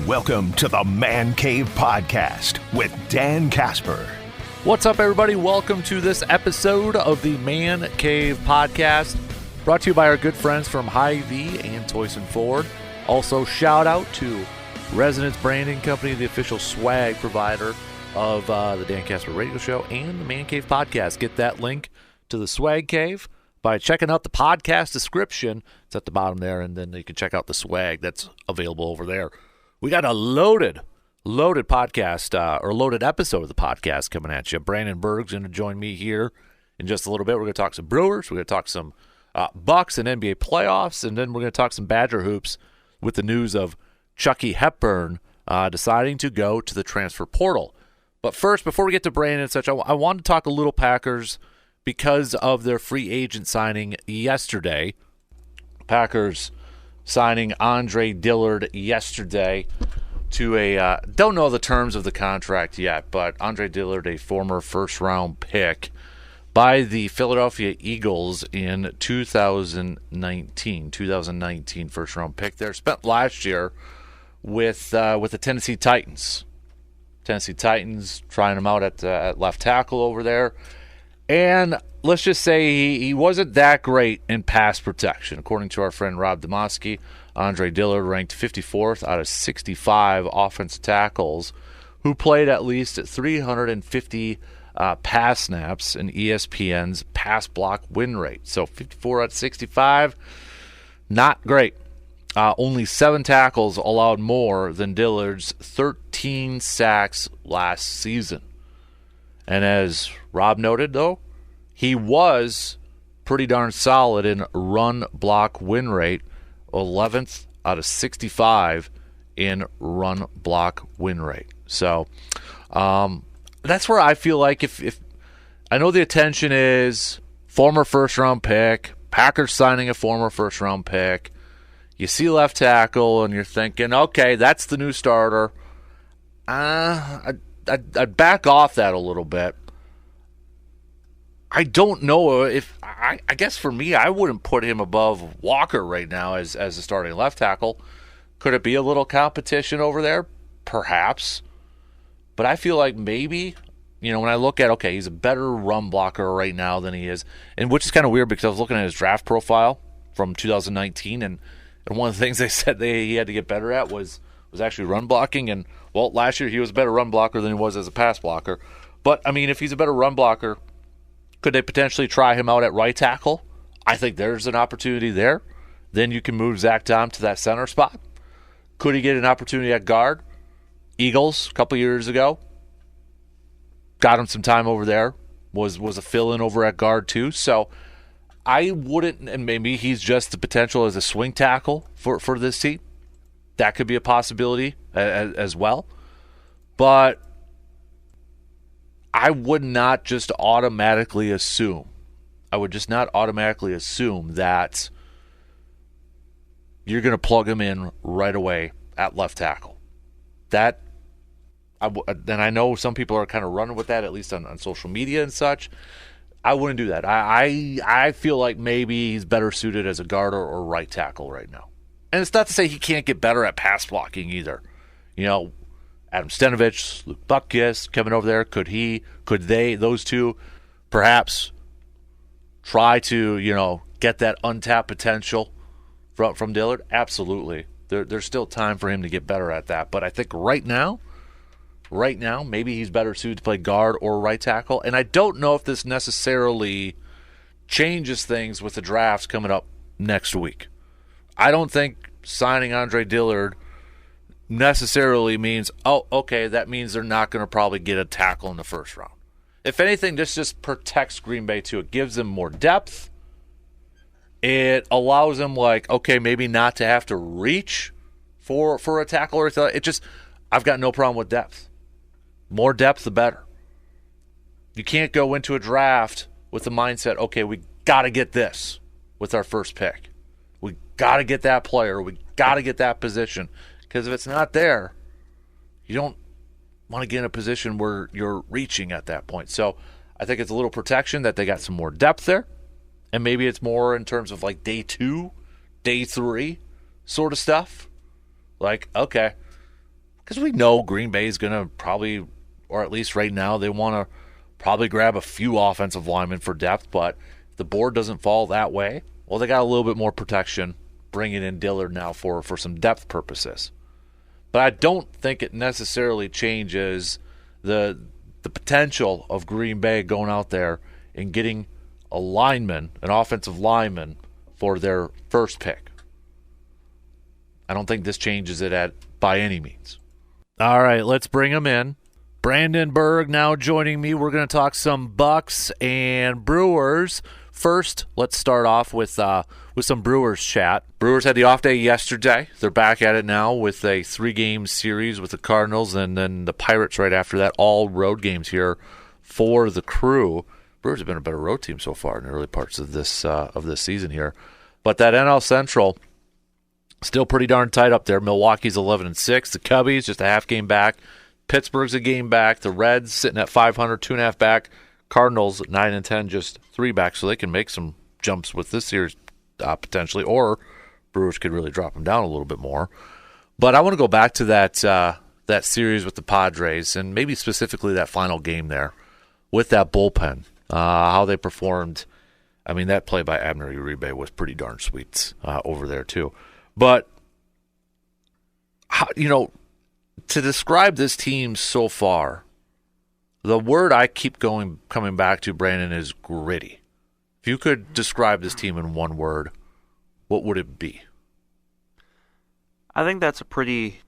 Welcome to the Man Cave Podcast with Dan Casper. What's up, everybody? Welcome to this episode of the Man Cave Podcast, brought to you by our good friends from Hy-Vee and Toyson Ford. Also, shout out to Resonance Branding Company, the official swag provider of the Dan Casper Radio Show and the Man Cave Podcast. Get that link to the Swag Cave by checking out the podcast description. It's at the bottom there, and then you can check out the swag that's available over there. We got a loaded podcast, or loaded episode of the podcast coming at you. Brandon Berg's going to join me here in just a little bit. We're going to talk some Brewers. We're going to talk some Bucks and NBA playoffs, and then we're going to talk some Badger hoops with the news of Chucky Hepburn deciding to go to the transfer portal. But first, before we get to Brandon and such, I want to talk a little Packers because of their free agent signing yesterday. Packers signing Andre Dillard yesterday to a, don't know the terms of the contract yet, but Andre Dillard, a former first-round pick by the Philadelphia Eagles in 2019 first-round pick there. Spent last year with the Tennessee Titans. Tennessee Titans trying him out at left tackle over there. And let's just say he wasn't that great in pass protection. According to our friend Rob Demoski, Andre Dillard ranked 54th out of 65 offensive tackles who played at least 350 pass snaps in ESPN's pass block win rate. So 54 out of 65, not great. Only 7 tackles allowed more than Dillard's 13 sacks last season. And as Rob noted, though, he was pretty darn solid in run block win rate, 11th out of 65 in run block win rate. So that's where I feel like if I know the attention is former first-round pick, Packers signing a former first-round pick, you see left tackle and you're thinking, okay, that's the new starter. I'd back off that a little bit. I don't know if I guess for me, I wouldn't put him above Walker right now as a starting left tackle. Could it be a little competition over there? Perhaps. But I feel like maybe, when I look at, okay, he's a better run blocker right now than he is, and which is kind of weird because I was looking at his draft profile from 2019, and one of the things they said he had to get better at was actually run blocking. And, well, last year he was a better run blocker than he was as a pass blocker. But, I mean, if he's a better run blocker, could they potentially try him out at right tackle? I think there's an opportunity there. Then you can move Zach Tom to that center spot. Could he get an opportunity at guard? Eagles, a couple years ago, got him some time over there. Was a fill-in over at guard too. So I wouldn't, and maybe he's just the potential as a swing tackle for this team. That could be a possibility as well. But I would not just automatically assume. I would just not automatically assume that you're going to plug him in right away at left tackle. Then I know some people are kind of running with that, at least on social media and such. I wouldn't do that. I feel like maybe he's better suited as a guard or right tackle right now. And it's not to say he can't get better at pass blocking either. Adam Stenavich, Luke Butkus, Kevin over there, could they, those two, perhaps try to, get that untapped potential from Dillard? Absolutely. There's still time for him to get better at that. But I think right now, maybe he's better suited to play guard or right tackle. And I don't know if this necessarily changes things with the drafts coming up next week. I don't think signing Andre Dillard necessarily means, oh, okay, that means they're not going to probably get a tackle in the first round. If anything, this just protects Green Bay too. It gives them more depth. It allows them, okay, maybe not to have to reach for a tackle or it just, I've got no problem with depth. More depth, the better. You can't go into a draft with the mindset, okay, we got to get this with our first pick. We got to get that player. We got to get that position. Because if it's not there, you don't want to get in a position where you're reaching at that point. So I think it's a little protection that they got some more depth there. And maybe it's more in terms of day 2, day 3 sort of stuff. Okay, because we know Green Bay is going to probably, or at least right now, they want to probably grab a few offensive linemen for depth, but if the board doesn't fall that way, well, they got a little bit more protection, bringing in Dillard now for some depth purposes. But I don't think it necessarily changes the potential of Green Bay going out there and getting a lineman, an offensive lineman, for their first pick. I don't think this changes it by any means. All right, let's bring him in. Brandon Berg now joining me. We're going to talk some Bucks and Brewers. First, let's start off with some Brewers chat. Brewers had the off day yesterday. They're back at it now with a 3-game series with the Cardinals and then the Pirates right after that. All road games here for the Crew. Brewers have been a better road team so far in the early parts of this season here. But that NL Central, still pretty darn tight up there. Milwaukee's 11-6. The Cubbies just a half game back. Pittsburgh's a game back. The Reds sitting at 500, 2.5 back. Cardinals 9-10, just 3 back, so they can make some jumps with this series potentially, or Brewers could really drop them down a little bit more. But I want to go back to that series with the Padres, and maybe specifically that final game there with that bullpen, how they performed. I mean, that play by Abner Uribe was pretty darn sweet over there too. But how, to describe this team so far, the word I keep coming back to, Brandon, is gritty. If you could describe this team in one word, what would it be? I think that's a pretty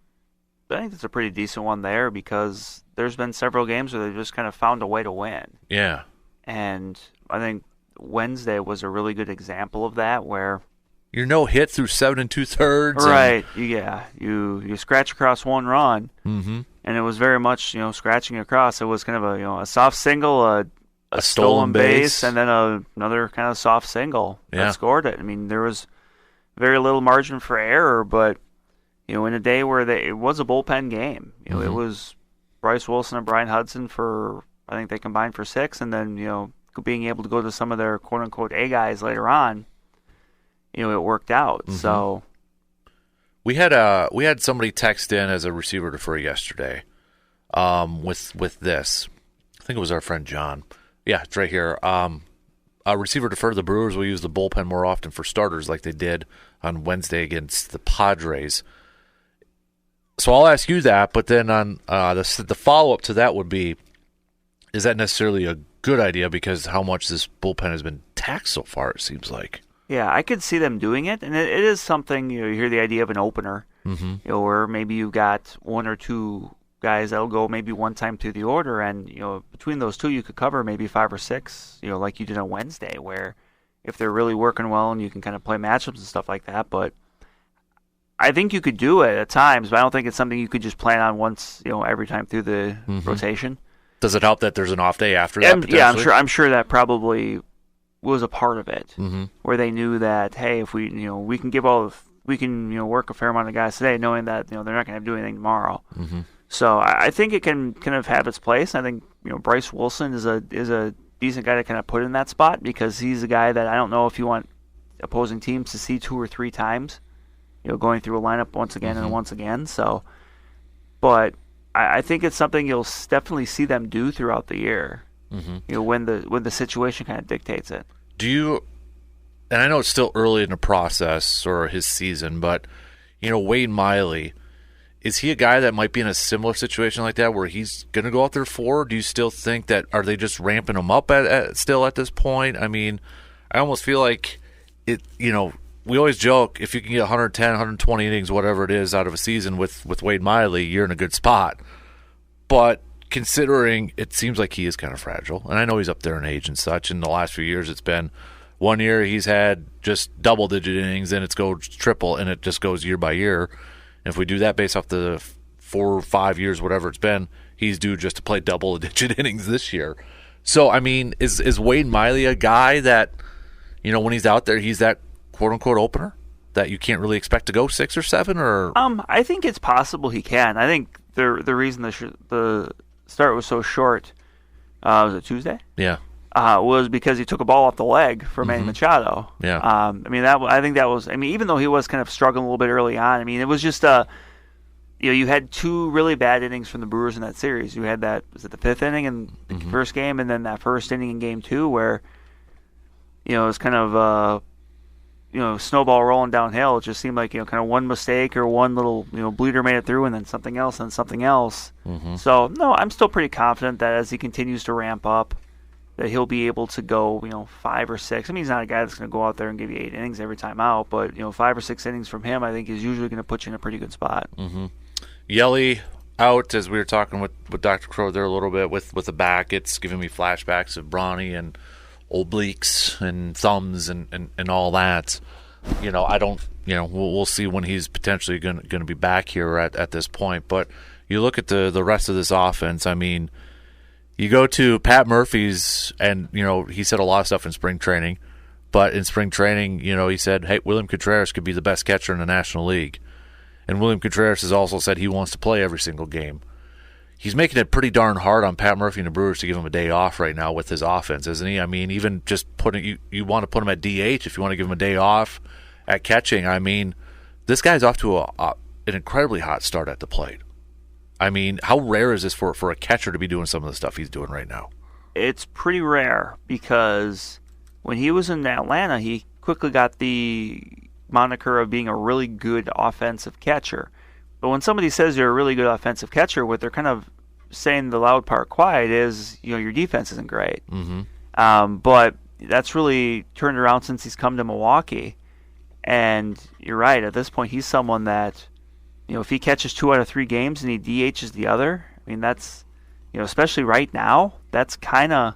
decent one there, because there's been several games where they've just kind of found a way to win. Yeah. And I think Wednesday was a really good example of that, where you're no hit through 7 2/3. Right. You scratch across one run, mm-hmm. and it was very much scratching across. It was kind of a soft single, a stolen base, and then another kind of soft single that scored it. I mean, there was very little margin for error, but in a day where it was a bullpen game, mm-hmm. it was Bryce Wilson and Brian Hudson for, I think they combined for 6, and then being able to go to some of their quote unquote A guys later on. It worked out. Mm-hmm. So we had somebody text in as a receiver defer yesterday, with this. I think it was our friend John. Yeah, it's right here. A receiver defer. The Brewers will use the bullpen more often for starters, like they did on Wednesday against the Padres. So I'll ask you that, but then on the follow up to that would be, is that necessarily a good idea because how much this bullpen has been taxed so far? It seems like. Yeah, I could see them doing it, and it is something, you hear the idea of an opener, mm-hmm. Where maybe you've got 1 or 2 guys that'll go maybe one time through the order, and, between those 2 you could cover maybe 5 or 6, like you did on Wednesday, where if they're really working well and you can kind of play matchups and stuff like that, but I think you could do it at times, but I don't think it's something you could just plan on once, every time through the mm-hmm. rotation. Does it help that there's an off day after that? Yeah, I'm sure that probably was a part of it, mm-hmm. where they knew that, hey, if we we can work a fair amount of guys today, knowing that they're not going to do anything tomorrow. Mm-hmm. So I think it can kind of have its place. I think Bryce Wilson is a decent guy to kind of put in that spot, because he's a guy that I don't know if you want opposing teams to see 2 or 3 times, going through a lineup once again mm-hmm. and once again. So, but I think it's something you'll definitely see them do throughout the year. Mm-hmm. When the situation kind of dictates it. Do you? And I know it's still early in the process or his season, but Wade Miley, is he a guy that might be in a similar situation like that where he's going to go out there for? Do you still think that are they just ramping him up still at this point? I mean, I almost feel like it. We always joke if you can get 110, 120 innings, whatever it is, out of a season with Wade Miley, you're in a good spot. But considering it seems like he is kind of fragile, and I know he's up there in age and such, in the last few years it's been one year he's had just double-digit innings, and it goes triple, and it just goes year by year. And if we do that based off the 4 or 5 years, whatever it's been, he's due just to play double-digit innings this year. So, I mean, is Wade Miley a guy that, when he's out there, he's that quote-unquote opener that you can't really expect to go 6 or 7? Or I think it's possible he can. I think the reason the start was so short, was it Tuesday? Yeah. Was because he took a ball off the leg for Manny mm-hmm. Machado. Yeah. I think that was. Even though he was kind of struggling a little bit early on, it was just you had two really bad innings from the Brewers in that series. You had that, was it the fifth inning in the first game, and then that first inning in game two where, it was kind of, snowball rolling downhill. It just seemed like, kind of one mistake or one little, bleeder made it through, and then something else and something else. So, no, I'm still pretty confident that as he continues to ramp up, that he'll be able to go, 5 or 6. I mean, he's not a guy that's going to go out there and give you 8 innings every time out, but, 5 or 6 innings from him, I think, is usually going to put you in a pretty good spot. Yelly out, as we were talking with Dr. Crow there a little bit, with the back. It's giving me flashbacks of Brawny and obliques and thumbs and all that. I don't, we'll see when he's potentially going to be back here at this point. But you look at the rest of this offense, I mean, you go to Pat Murphy's, and, he said a lot of stuff in spring training. But in spring training, he said, hey, William Contreras could be the best catcher in the National League. And William Contreras has also said he wants to play every single game. He's making it pretty darn hard on Pat Murphy and the Brewers to give him a day off right now with his offense, isn't he? I mean, even just you want to put him at DH if you want to give him a day off at catching. I mean, this guy's off to an incredibly hot start at the plate. I mean, how rare is this for a catcher to be doing some of the stuff he's doing right now? It's pretty rare because when he was in Atlanta, he quickly got the moniker of being a really good offensive catcher. But when somebody says you're a really good offensive catcher, what they're kind of saying the loud part quiet is, your defense isn't great. But that's really turned around since he's come to Milwaukee. And you're right, at this point, he's someone that, if he catches 2 out of 3 games and he DHs the other, I mean, that's, especially right now, that's kind of,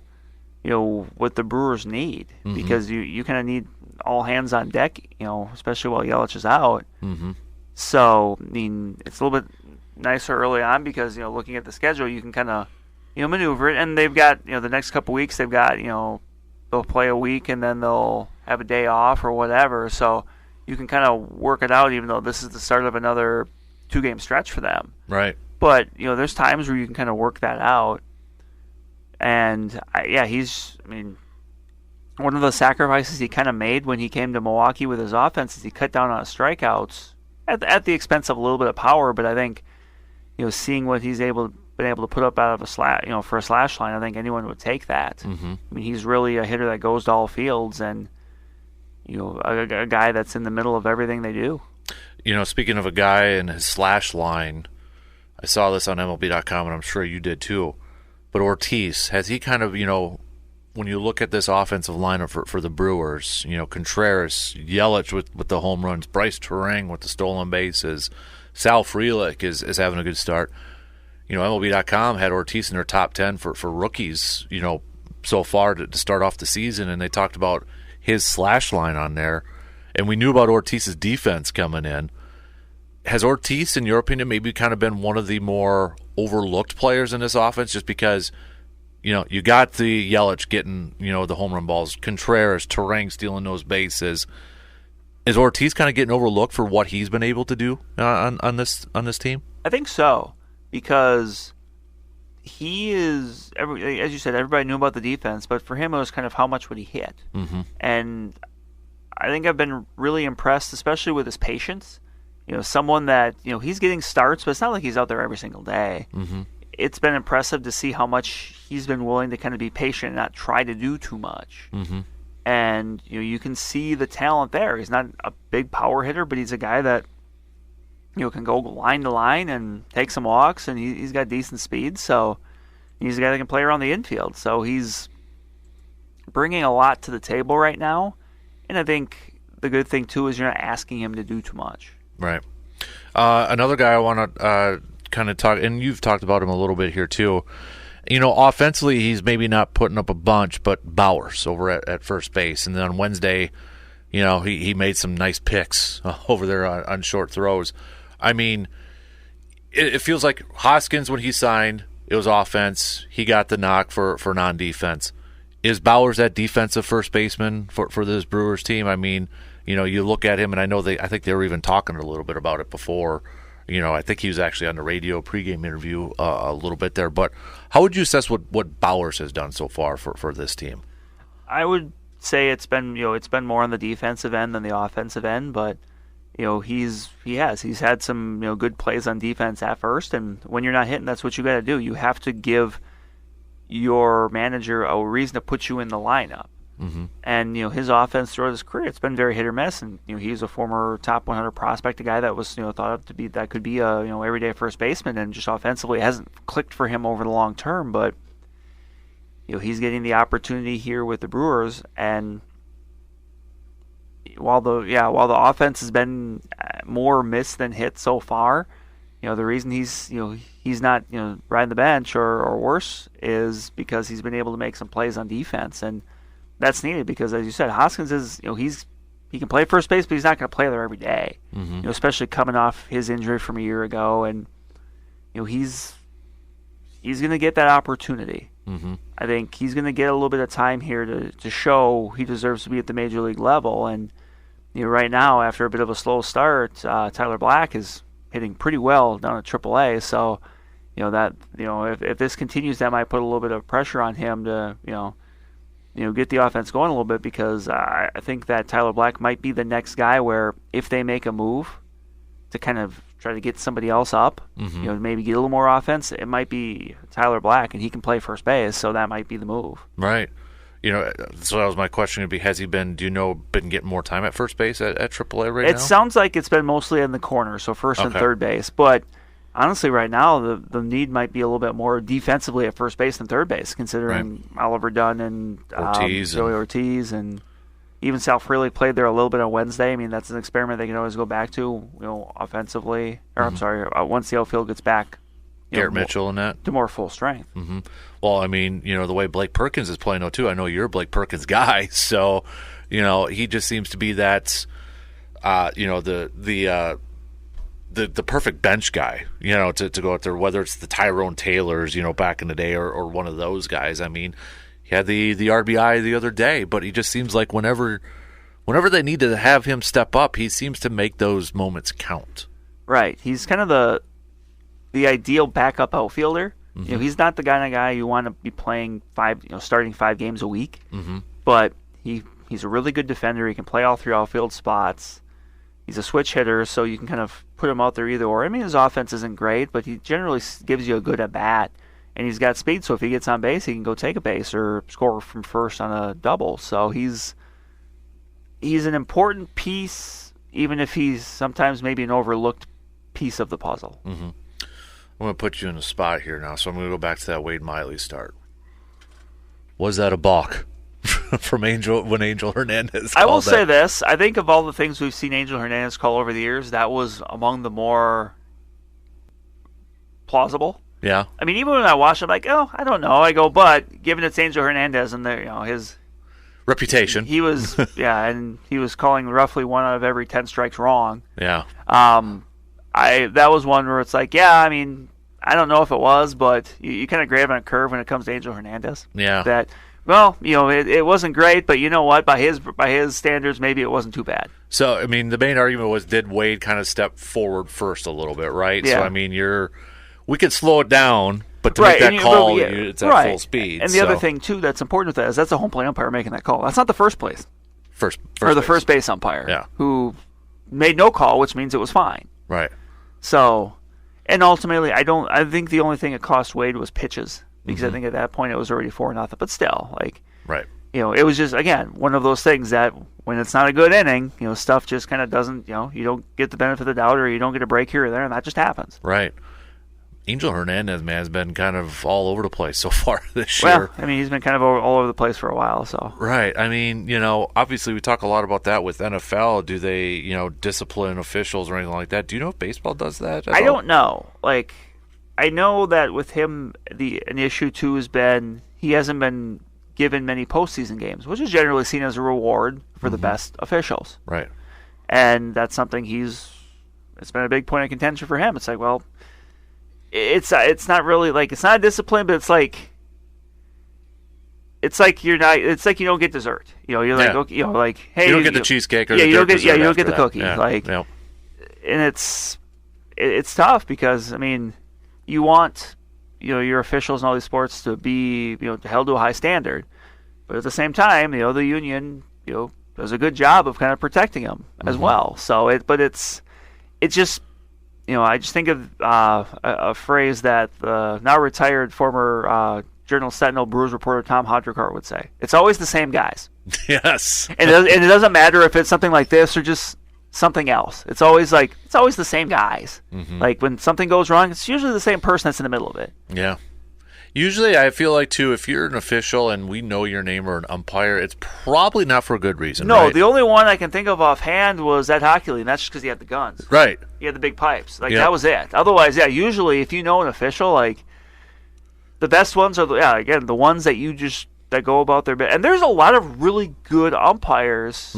what the Brewers need. Because you kind of need all hands on deck, especially while Yelich is out. So, I mean, it's a little bit nicer early on because, looking at the schedule, you can kind of, maneuver it. And they've got, the next couple weeks, they've got, they'll play a week and then they'll have a day off or whatever. So you can kind of work it out, even though this is the start of another 2-game stretch for them. Right. But, there's times where you can kind of work that out. And, one of the sacrifices he kind of made when he came to Milwaukee with his offense is he cut down on his strikeouts at the expense of a little bit of power. But I think, seeing what he's been able to put up out of a slash, for a slash line, I think anyone would take that. I mean, he's really a hitter that goes to all fields and, a guy that's in the middle of everything they do. Speaking of a guy in his slash line, I saw this on MLB.com, and I'm sure you did too. But Ortiz, has he kind of, when you look at this offensive lineup for the Brewers, Contreras, Yelich with the home runs, Bryce Terang with the stolen bases, Sal Frelick is having a good start. MLB.com had Ortiz in their top 10 for rookies, so far to start off the season, and they talked about his slash line on there, and we knew about Ortiz's defense coming in. Has Ortiz, in your opinion, maybe kind of been one of the more overlooked players in this offense just because, you got the Yelich getting, the home run balls, Contreras, Terang stealing those bases. Is Ortiz kind of getting overlooked for what he's been able to do on this team? I think so, because he is, as you said, everybody knew about the defense, but for him it was kind of how much would he hit. And I think I've been really impressed, especially with his patience. Someone that, he's getting starts, but it's not like he's out there every single day. It's been impressive to see how much he's been willing to kind of be patient and not try to do too much. And, you can see the talent there. He's not a big power hitter, but he's a guy that, can go line to line and take some walks, and he's got decent speed. So he's a guy that can play around the infield. So he's bringing a lot to the table right now. And I think the good thing, too, is you're not asking him to do too much. Right. Another guy I want to kind of talk, and you've talked about him a little bit here too. Offensively, he's maybe not putting up a bunch, but Bowers over at first base. And then on Wednesday, he made some nice picks over there on short throws. I mean, it feels like Hoskins, when he signed, it was offense. He got the knock for non-defense. Is Bowers that defensive first baseman for this Brewers team? I mean, you look at him, and I think they were even talking a little bit about it before. I think he was actually on the radio pregame interview a little bit there. But how would you assess what Bowers has done so far for this team? I would say it's been more on the defensive end than the offensive end, but he's had some good plays on defense at first, and when you're not hitting, that's what you got to do. You have to give your manager a reason to put you in the lineup. Mm-hmm. And his offense throughout his career, it's been very hit or miss. And he's a former top 100 prospect, a guy that was thought of to be that could be a everyday first baseman, and just offensively it hasn't clicked for him over the long term. But he's getting the opportunity here with the Brewers, and while the offense has been more miss than hit so far, the reason he's not riding the bench or worse is because he's been able to make some plays on defense, and that's needed because, as you said, Hoskins is he can play first base, but he's not going to play there every day. Mm-hmm. Especially coming off his injury from a year ago, and he's going to get that opportunity. Mm-hmm. I think he's going to get a little bit of time here to show he deserves to be at the major league level. And right now, after a bit of a slow start, Tyler Black is hitting pretty well down at AAA. So if this continues, that might put a little bit of pressure on him to get the offense going a little bit, because I think that Tyler Black might be the next guy where if they make a move to kind of try to get somebody else up, Mm-hmm. Maybe get a little more offense, it might be Tyler Black, and he can play first base, so that might be the move. Right. So that was my question. Would be, has he been getting more time at first base at AAA right now? It sounds like it's been mostly in the corner, so first and third base, but honestly, right now, the need might be a little bit more defensively at first base than third base, considering Oliver Dunn and Joey Ortiz, and even Sal Freely played there a little bit on Wednesday. I mean, that's an experiment they can always go back to, offensively. Or I'm sorry, once the outfield gets back, Garrett Mitchell and that to more full strength. Mm-hmm. Well, I mean, the way Blake Perkins is playing, too. I know you're a Blake Perkins guy, so he just seems to be that, the perfect bench guy, to go out there, whether it's the Tyrone Taylors, back in the day, or one of those guys. I mean, he had the RBI the other day, but he just seems like whenever they need to have him step up, he seems to make those moments count. Right. He's kind of the ideal backup outfielder. Mm-hmm. He's not the kind of guy you want to be playing starting 5 games a week, mm-hmm. but he's a really good defender. He can play all 3 outfield spots. He's a switch hitter, so you can kind of put him out there either or. I mean, his offense isn't great, but he generally gives you a good at-bat, and he's got speed, so if he gets on base, he can go take a base or score from first on a double. So he's an important piece, even if he's sometimes maybe an overlooked piece of the puzzle. Mm-hmm. I'm going to put you in a spot here now, so I'm going to go back to that Wade Miley start. Was that a balk from Angel Hernandez? I will say this. I think of all the things we've seen Angel Hernandez call over the years, that was among the more plausible. Yeah. I mean, even when I watch it, I'm like, oh, I don't know. I go, but given it's Angel Hernandez and his reputation, he was and he was calling roughly 1 out of every 10 strikes wrong. Yeah. That was one where it's like, I mean, I don't know if it was, but you kind of grab on a curve when it comes to Angel Hernandez. Yeah. That, well, it wasn't great, but you know what? By his standards, maybe it wasn't too bad. So, I mean, the main argument was, did Wade kind of step forward first a little bit, right? Yeah. So, I mean, we could slow it down, but to make that call, it's at full speed. And the other thing, too, that's important with that is that's a home plate umpire making that call. That's not the first base umpire, who made no call, which means it was fine. Right. So, and ultimately, I think the only thing it cost Wade was pitches, because I think at that point it was already 4-0. But still, right. It was just, again, one of those things that when it's not a good inning, stuff just kind of doesn't, you don't get the benefit of the doubt, or you don't get a break here or there, and that just happens. Right. Angel Hernandez, man, has been kind of all over the place so far this year. Well, I mean, he's been kind of all over the place for a while, so. Right. I mean, obviously we talk a lot about that with NFL. Do they, discipline officials or anything like that? Do you know if baseball does that at all? I don't know. I know that with him, an issue, too, has been he hasn't been given many postseason games, which is generally seen as a reward for the best officials. Right. And that's something it's been a big point of contention for him. It's like, well, it's not really it's not a discipline, but it's like you don't get dessert. You're like, okay, hey, you don't get the cheesecake or you don't get the that. cookie. Yeah. And it's tough because, I mean, you want your officials in all these sports to be held to a high standard, but at the same time, the union does a good job of kind of protecting him as well. So it's just, I just think of a phrase that the now retired former Journal Sentinel Brewers reporter Tom Hodrickart would say. It's always the same guys. Yes. And it doesn't matter if it's something like this or just something else. It's always the same guys. Like when something goes wrong, it's usually the same person that's in the middle of it. Yeah. Usually I feel like, too, if you're an official and we know your name or an umpire, it's probably not for a good reason, No, right? the only one I can think of offhand was Ed Hockley, and that's just because he had the guns. Right. He had the big pipes. That was it. Otherwise, usually if you know an official, the best ones are, the ones that go about their bit. And there's a lot of really good umpires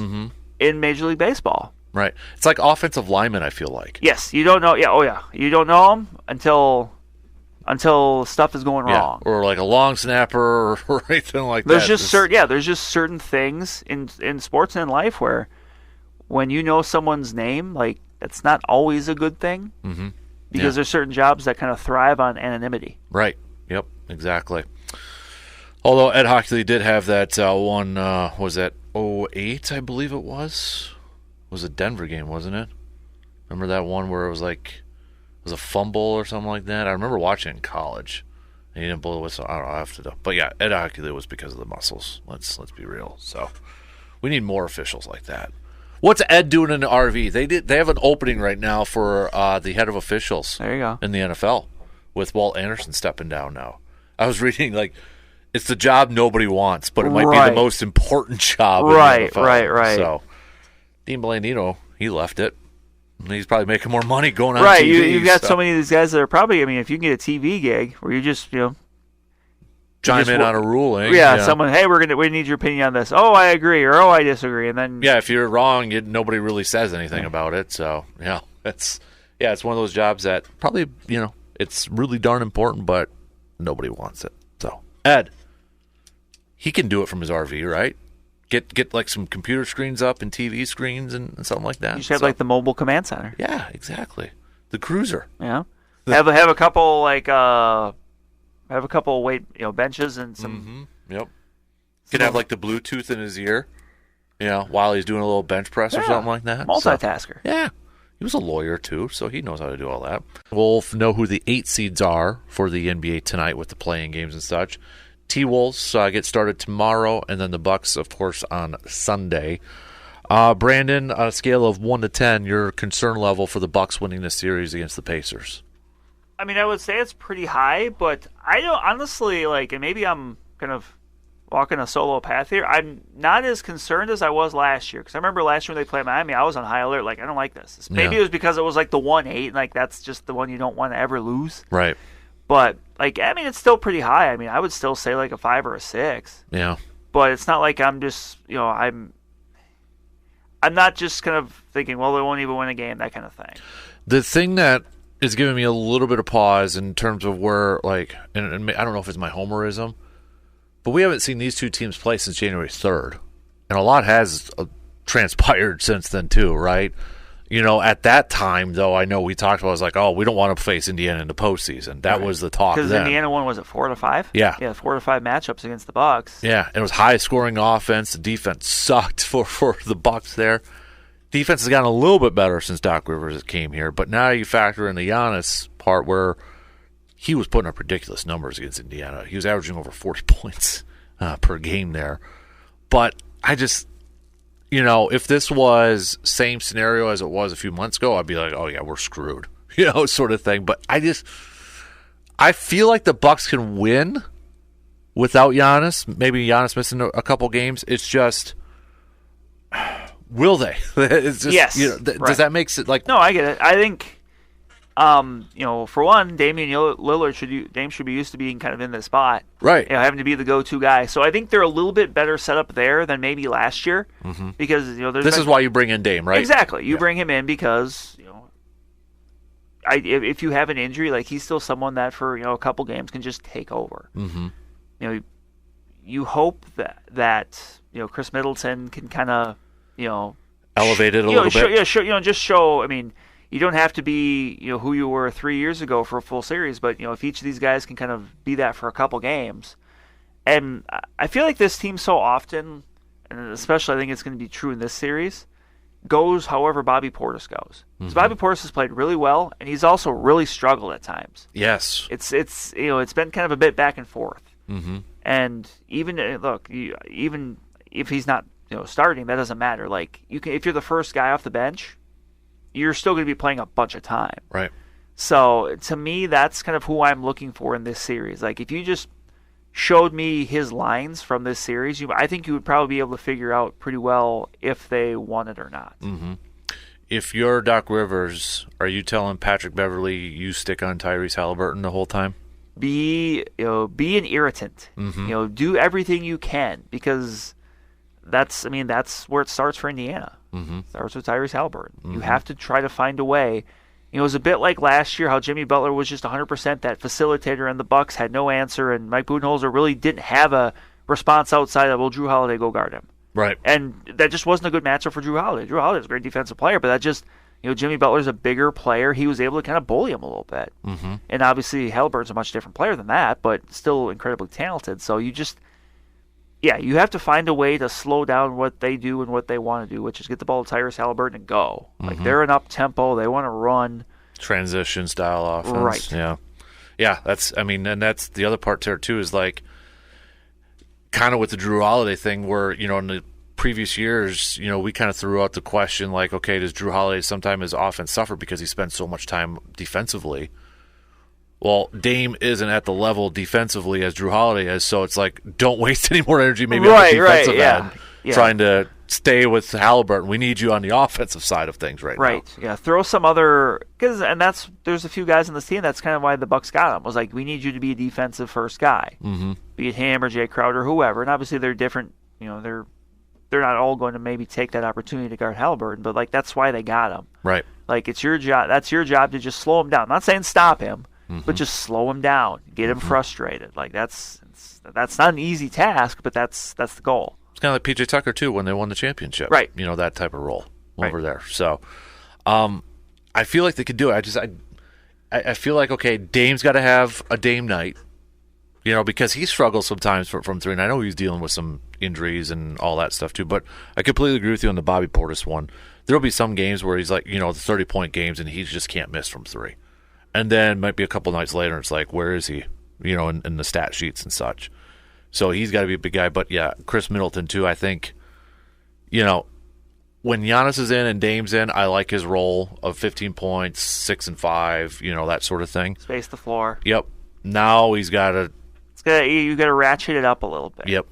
in Major League Baseball. Right. It's like offensive linemen, I feel like. Yes, you don't know. Yeah, oh yeah. You don't know them until stuff is going wrong. Or like a long snapper or anything like there's that. There's just certain things in sports and in life where when you know someone's name, that's not always a good thing because there's certain jobs that kind of thrive on anonymity. Right. Yep. Exactly. Although Ed Hockley did have that one, was that 2008, I believe it was? It was a Denver game, wasn't it? Remember that one where it was a fumble or something like that? I remember watching it in college. And he didn't blow the whistle. I don't know. I have to do. But yeah, Ed Hockley was because of the muscles. Let's be real. So we need more officials like that. What's Ed doing in the RV? They have an opening right now for the head of officials. There you go. In the NFL with Walt Anderson stepping down now. I was reading it's the job nobody wants, but it might be the most important job. Right. So Dean Blandino, he left it. He's probably making more money going on right, TV. You've got so many of these guys that are probably, if you can get a TV gig where you just, chime in on a ruling. Yeah, someone, hey, we need your opinion on this. Oh, I agree, or oh, I disagree, and then if you're wrong, nobody really says anything about it. So it's one of those jobs that probably it's really darn important, but nobody wants it. So Ed, he can do it from his RV, right? Get some computer screens up and TV screens and something like that. You should have the mobile command center. Yeah, exactly. The cruiser. Yeah. Have a couple weight benches and some. Yep. Could have the Bluetooth in his ear, while he's doing a little bench press or something like that. Multitasker. So, he was a lawyer too, so he knows how to do all that. We'll know who the 8 seeds are for the NBA tonight with the playing games and such. T-Wolves get started tomorrow, and then the Bucks, of course, on Sunday. Brandon, on a scale of 1 to 10, your concern level for the Bucks winning this series against the Pacers? I would say it's pretty high, but I don't honestly and maybe I'm kind of walking a solo path here. I'm not as concerned as I was last year because I remember last year when they played Miami, I was on high alert. I don't like this. Maybe it was because it was the 1-8, and that's just the one you don't want to ever lose. Right. But it's still pretty high. I would still say a 5 or a 6. Yeah. But it's not like I'm just I'm not just kind of thinking, well, they won't even win a game, that kind of thing. The thing that is giving me a little bit of pause in terms of where and I don't know if it's my homerism, but we haven't seen these two teams play since January 3rd, and a lot has transpired since then too, right? At that time, though, I know we talked about it was we don't want to face Indiana in the postseason. That was the talk then. Because Indiana won, was it 4 to 5? Yeah. Yeah, 4 to 5 matchups against the Bucks. Yeah, and it was high-scoring offense. The defense sucked for the Bucks there. Defense has gotten a little bit better since Doc Rivers came here, but now you factor in the Giannis part where he was putting up ridiculous numbers against Indiana. He was averaging over 40 points per game there. But I just... if this was same scenario as it was a few months ago, I'd be like, oh, yeah, we're screwed, sort of thing. But I feel like the Bucks can win without Giannis. Maybe Giannis missing a couple games. It's just, will they? It's just, yes. Does that make sense? No, I get it. I think, for one, Damian Lillard should be used to being kind of in this spot, right? Having to be the go-to guy. So I think they're a little bit better set up there than maybe last year, because this is why you bring in Dame, right? Exactly, you bring him in because if you have an injury, he's still someone that for a couple games can just take over. You hope that Chris Middleton can kind of elevate it a little bit. Just show. You don't have to be, who you were 3 years ago for a full series, but if each of these guys can kind of be that for a couple games, and I feel like this team so often, and especially I think it's going to be true in this series, goes however Bobby Portis goes. Because Bobby Portis has played really well, and he's also really struggled at times. Yes. It's been kind of a bit back and forth. Mm-hmm. And even even if he's not starting, that doesn't matter. Like if you're the first guy off the bench, you're still going to be playing a bunch of time. Right. So to me, that's kind of who I'm looking for in this series. Like if you just showed me his lines from this series, I think you would probably be able to figure out pretty well if they won it or not. Mm-hmm. If you're Doc Rivers, are you telling Patrick Beverley you stick on Tyrese Halliburton the whole time? Be an irritant. Mm-hmm. Do everything you can, because that's where it starts for Indiana. Mm-hmm. It starts with Tyrese Halliburton. Mm-hmm. You have to try to find a way. It was a bit like last year how Jimmy Butler was just 100% that facilitator, and the Bucks had no answer, and Mike Budenholzer really didn't have a response outside of, well, Drew Holiday, go guard him. Right. And that just wasn't a good matchup for Drew Holiday. Drew Holiday's a great defensive player, but that just, Jimmy Butler's a bigger player. He was able to kind of bully him a little bit. Mm-hmm. And obviously Halliburton's a much different player than that, but still incredibly talented. So you have to find a way to slow down what they do and what they want to do, which is get the ball to Tyrese Halliburton and go. Mm-hmm. Like they're an up-tempo. They want to run. Transition style offense. Right. Yeah. Yeah, and that's the other part there too, is like kind of with the Drew Holiday thing where, in the previous years, we kind of threw out the question like, okay, does Drew Holiday sometime his offense suffer because he spends so much time defensively? Well, Dame isn't at the level defensively as Drew Holiday is, so it's like, don't waste any more energy maybe on the defensive end trying to stay with Halliburton. We need you on the offensive side of things right now. Right, yeah. Throw some other – there's a few guys on this team. That's kind of why the Bucks got him. Was like, we need you to be a defensive first guy. Mm-hmm. Be it him or Jay Crowder or whoever. And obviously they're different. They're not all going to maybe take that opportunity to guard Halliburton, but like that's why they got him. Right. Like it's your job. That's your job to just slow him down. I'm not saying stop him, but just slow him down, get him frustrated. Like that's not an easy task, but that's the goal. It's kind of like PJ Tucker too when they won the championship. Right. That type of role over there. So, I feel like they could do it. I feel like, okay, Dame's got to have a Dame night. Because he struggles sometimes from three, and I know he's dealing with some injuries and all that stuff too, but I completely agree with you on the Bobby Portis one. There'll be some games where he's like, the 30-point games, and he just can't miss from three. And then might be a couple nights later, it's like, where is he, in the stat sheets and such. So he's got to be a big guy. But, yeah, Chris Middleton too, I think, when Giannis is in and Dame's in, I like his role of 15 points, 6 and 5, that sort of thing. Space the floor. Yep. Now he's got to... You got to ratchet it up a little bit. Yep.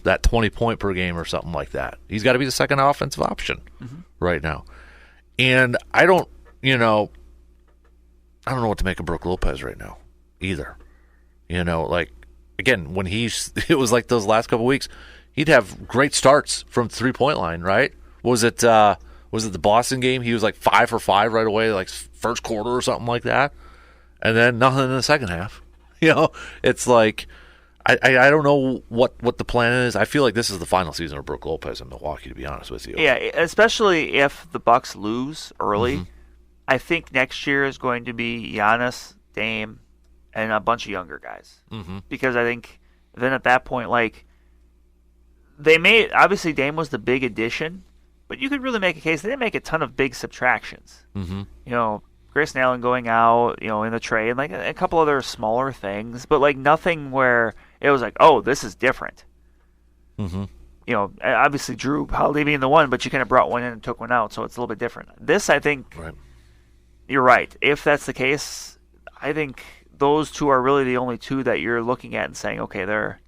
That 20-point per game or something like that. He's got to be the second offensive option right now. And I don't know what to make of Brook Lopez right now either. Like, again, when it was like those last couple weeks, he'd have great starts from 3-point line, right? Was it the Boston game? He was like 5 for 5 right away, like first quarter or something like that. And then nothing in the second half. It's like I don't know what the plan is. I feel like this is the final season of Brook Lopez in Milwaukee, to be honest with you. Yeah, especially if the Bucks lose early. I think next year is going to be Giannis, Dame, and a bunch of younger guys. Because I think then at that point, like, obviously Dame was the big addition, but you could really make a case they didn't make a ton of big subtractions. Grayson Allen going out, in the trade, and like a couple other smaller things, but like nothing where it was like, oh, this is different. Obviously Drew Holiday being the one, but you kind of brought one in and took one out, so it's a little bit different. This, I think, you're right. If that's the case, I think those two are really the only two that you're looking at and saying, okay, they're.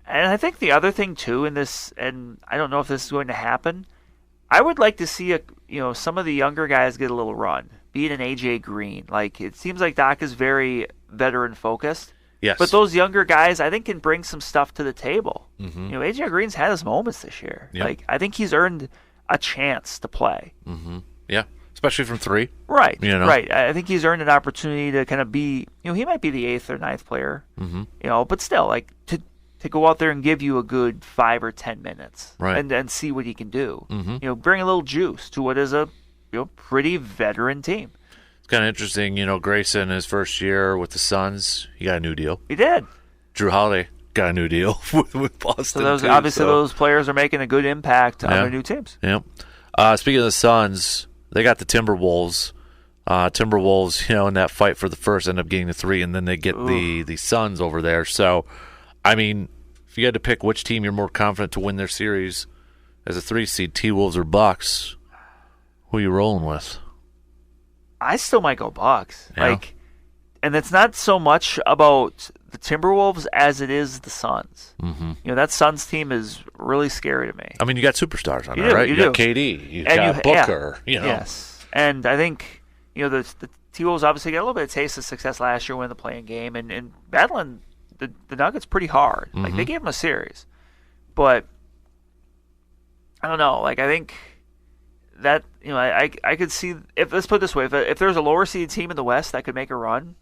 And I think the other thing too in this, and I don't know if this is going to happen, I would like to see some of the younger guys get a little run. Be it an AJ Green. Like, it seems like Doc is very veteran focused. Yes. But those younger guys, I think, can bring some stuff to the table. AJ Green's had his moments this year. Yep. Like, I think he's earned a chance to play. Yeah, especially from three. Right. Right. I think he's earned an opportunity to kind of be. He might be the 8th or 9th player. But still, like to go out there and give you a good 5 or 10 minutes, and see what he can do. Bring a little juice to what is a pretty veteran team. It's kind of interesting, Grayson, his first year with the Suns, he got a new deal. He did. Drew Holiday got a new deal with Boston. So those players are making a good impact on their new teams. Yep. Speaking of the Suns, they got the Timberwolves. Timberwolves, in that fight for the first end up getting the 3, and then they get the Suns over there. So, I mean, if you had to pick which team you're more confident to win their series as a 3 seed, T-Wolves or Bucks, who are you rolling with? I still might go Bucks. Yeah. And it's not so much about the Timberwolves as it is the Suns. Mm-hmm. That Suns team is really scary to me. I mean, you got superstars on there, right? You got KD, you got Booker. Yes, and I think the T-Wolves obviously got a little bit of taste of success last year winning the play-in game and battling the Nuggets pretty hard. Mm-hmm. Like, they gave them a series. But I don't know. Like, I think that, I could see, let's put it this way, if there's a lower seeded team in the West that could make a run,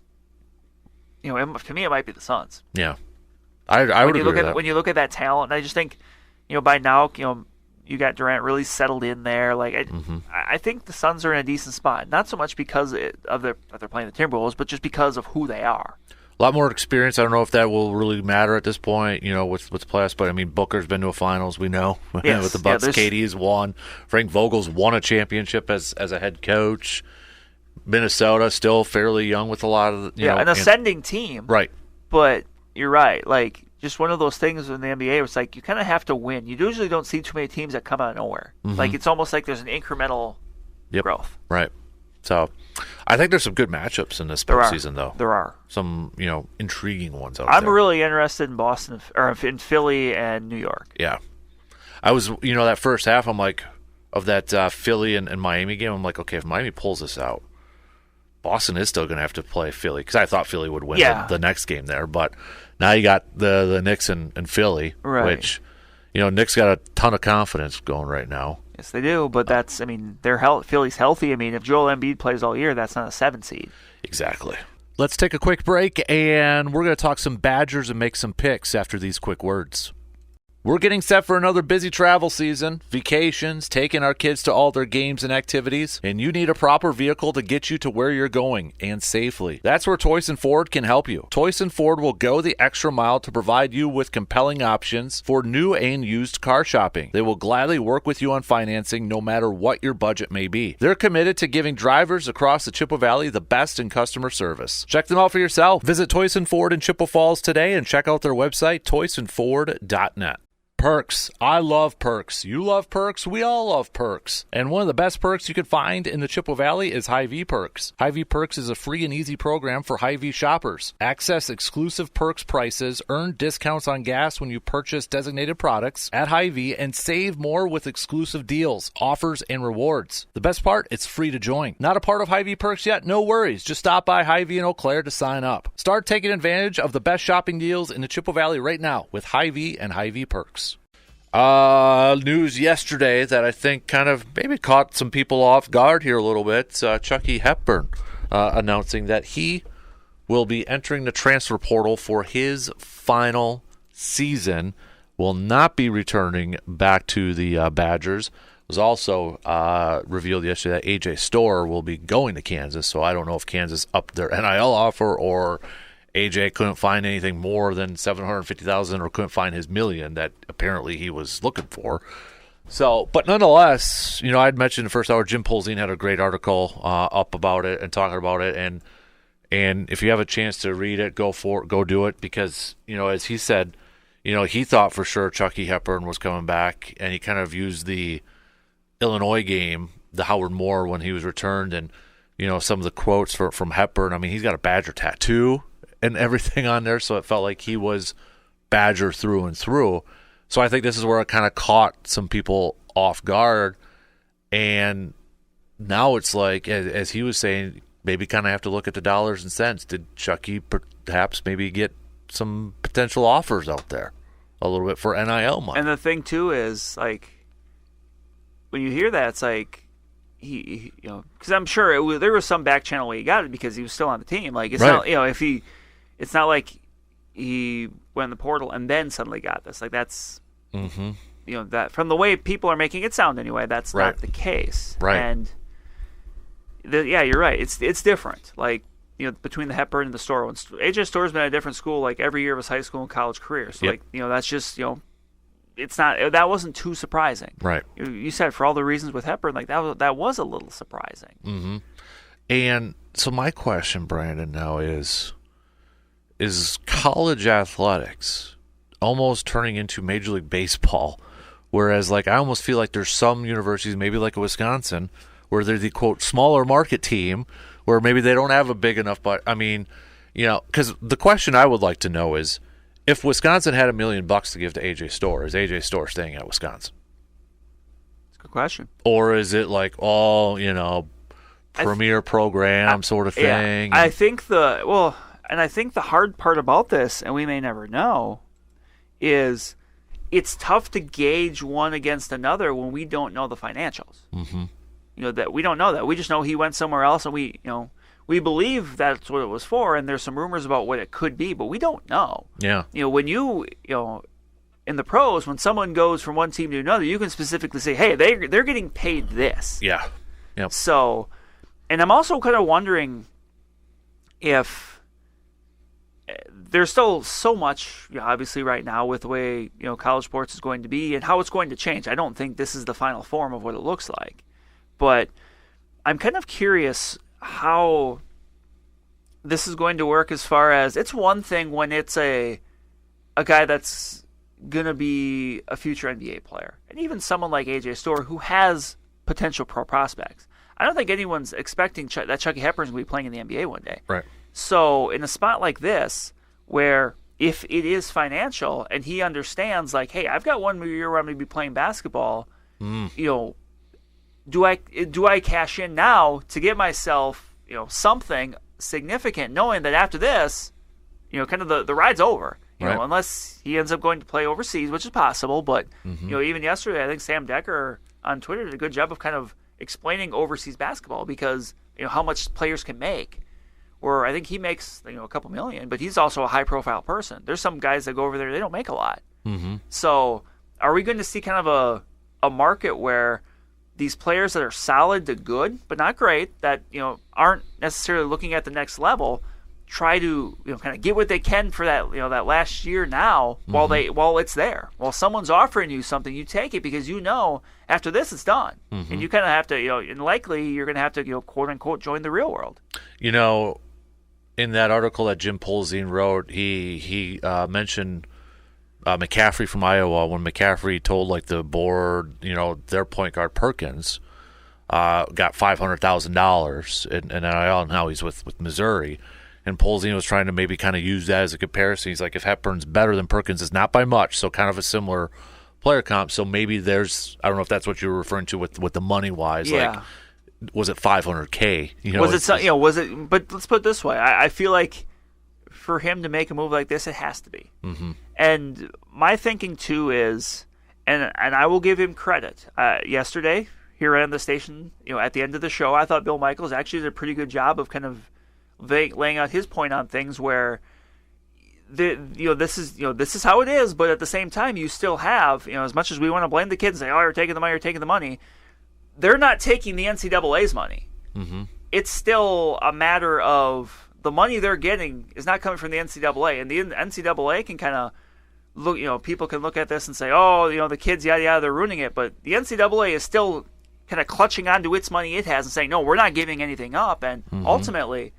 to me it might be the Suns. Yeah. I would agree with that. When you look at that talent, I just think, by now, you got Durant really settled in there. Like, I think the Suns are in a decent spot. Not so much because of that they're playing the Timberwolves, but just because of who they are. A lot more experience. I don't know if that will really matter at this point, with the playoffs. But, I mean, Booker's been to a finals, we know. Yes. With the Bucks, KD's won. Frank Vogel's won a championship as a head coach. Minnesota still fairly young with a lot of an ascending team. Right. But you're right. Like, just one of those things in the NBA where it's like you kind of have to win. You usually don't see too many teams that come out of nowhere. Mm-hmm. Like, it's almost like there's an incremental growth. Right. So, I think there's some good matchups in this postseason, though. There are. Some, intriguing ones out there. I'm really interested in Boston, or in Philly and New York. Yeah. I was, that first half, I'm like, of that Philly and Miami game, I'm like, okay, if Miami pulls this out, Boston is still going to have to play Philly, because I thought Philly would win the next game there, but now you got the Knicks and Philly, which, Knicks got a ton of confidence going right now. Yes, they do, but that's, Philly's healthy. I mean, if Joel Embiid plays all year, that's not a 7 seed. Exactly. Let's take a quick break, and we're going to talk some Badgers and make some picks after these quick words. We're getting set for another busy travel season, vacations, taking our kids to all their games and activities, and you need a proper vehicle to get you to where you're going, and safely. That's where Toyson Ford can help you. Toyson Ford will go the extra mile to provide you with compelling options for new and used car shopping. They will gladly work with you on financing no matter what your budget may be. They're committed to giving drivers across the Chippewa Valley the best in customer service. Check them out for yourself. Visit Toyson Ford in Chippewa Falls today and check out their website, toysonford.net. Perks. I love Perks. You love Perks. We all love Perks. And one of the best perks you can find in the Chippewa Valley is Hy-Vee Perks. Hy-Vee Perks is a free and easy program for Hy-Vee shoppers. Access exclusive Perks prices, earn discounts on gas when you purchase designated products at Hy-Vee, and save more with exclusive deals, offers, and rewards. The best part, it's free to join. Not a part of Hy-Vee Perks yet? No worries. Just stop by Hy-Vee in Eau Claire to sign up. Start taking advantage of the best shopping deals in the Chippewa Valley right now with Hy-Vee and Hy-Vee Perks. News yesterday that I think kind of maybe caught some people off guard here a little bit. Chucky Hepburn announcing that he will be entering the transfer portal for his final season, will not be returning back to the Badgers. It was also revealed yesterday that A.J. Storr will be going to Kansas, so I don't know if Kansas upped their NIL offer or AJ couldn't find anything more than $750,000 or couldn't find his $1 million that apparently he was looking for. So, but nonetheless, I'd mentioned in the first hour, Jim Polzine had a great article up about it and talking about it. And if you have a chance to read it, go do it, because, as he said, he thought for sure Chucky Hepburn was coming back, and he kind of used the Illinois game, the Howard Moore, when he was returned, and, some of the quotes from Hepburn. I mean, he's got a Badger tattoo and everything on there, so it felt like he was Badger through and through. So I think this is where it kind of caught some people off guard, and now it's like, as he was saying, maybe kind of have to look at the dollars and cents. Did Chucky perhaps maybe get some potential offers out there a little bit for NIL money? And the thing too is, like, when you hear that, it's like, he because I'm sure there was some back channel way he got it because he was still on the team. Like, it's not, it's not like he went in the portal and then suddenly got this. Like, that's, that from the way people are making it sound anyway, that's not the case. Right. And you're right. It's different. Like, between the Hepburn and the Storr ones. AJ Storr's been at a different school like every year of his high school and college career. So that's just it's not, that wasn't too surprising. Right. You said for all the reasons with Hepburn, like that was a little surprising. Mm-hmm. And so my question, Brandon, now is college athletics almost turning into Major League Baseball? Whereas, like, I almost feel like there's some universities, maybe like Wisconsin, where they're the, quote, smaller market team, where maybe they don't have a big enough, but, I mean, because the question I would like to know is, if Wisconsin had $1 million to give to AJ Storr, is AJ Storr staying at Wisconsin? That's a good question. Or is it like all, premier program sort of thing? Yeah. I think the hard part about this, and we may never know, is it's tough to gauge one against another when we don't know the financials. Mm-hmm. That we don't know that. We just know he went somewhere else, and we believe that's what it was for, and there's some rumors about what it could be, but we don't know. Yeah. When in the pros, when someone goes from one team to another, you can specifically say, hey, they're getting paid this. Yeah. Yep. So, and I'm also kind of wondering if there's still so much, obviously right now with the way, college sports is going to be and how it's going to change. I don't think this is the final form of what it looks like. But I'm kind of curious how this is going to work as far as, it's one thing when it's a guy that's going to be a future NBA player. And even someone like AJ Storr who has potential pro prospects. I don't think anyone's expecting that Chucky Hepburn's going to be playing in the NBA one day. Right. So in a spot like this, where if it is financial and he understands, like, hey, I've got 1 year where I'm going to be playing basketball, do I cash in now to get myself, something significant, knowing that after this, kind of the ride's over. Unless he ends up going to play overseas, which is possible. But even yesterday, I think Sam Decker on Twitter did a good job of kind of explaining overseas basketball, because how much players can make. Or I think he makes a couple million, but he's also a high profile person. There's some guys that go over there, they don't make a lot. Mm-hmm. So are we going to see kind of a market where these players that are solid to good but not great, that aren't necessarily looking at the next level, try to kind of get what they can for that that last year now, while it's there, while someone's offering you something, you take it, because after this it's done, and you kind of have to and likely you're going to have to quote unquote join the real world. In that article that Jim Polzin wrote, he mentioned McCaffrey from Iowa. When McCaffrey told like the board, their point guard Perkins got $500,000 in NIL, and now he's with Missouri. And Polzin was trying to maybe kind of use that as a comparison. He's like, if Hepburn's better than Perkins, is not by much, so kind of a similar player comp. So maybe there's, I don't know if that's what you were referring to with the money wise. Yeah. Like, was it $500K? Was it? But let's put it this way: I feel like for him to make a move like this, it has to be. Mm-hmm. And my thinking too is, and I will give him credit. Yesterday here on the station, at the end of the show, I thought Bill Michaels actually did a pretty good job of kind of laying out his point on things, where this is how it is, but at the same time, you still have, as much as we want to blame the kids and say, oh, you're taking the money, they're not taking the NCAA's money. Mm-hmm. It's still a matter of the money they're getting is not coming from the NCAA, and the NCAA can kind of look, people can look at this and say, oh, the kids, yada yada, they're ruining it, but the NCAA is still kind of clutching onto its money it has and saying, no, we're not giving anything up, and ultimately,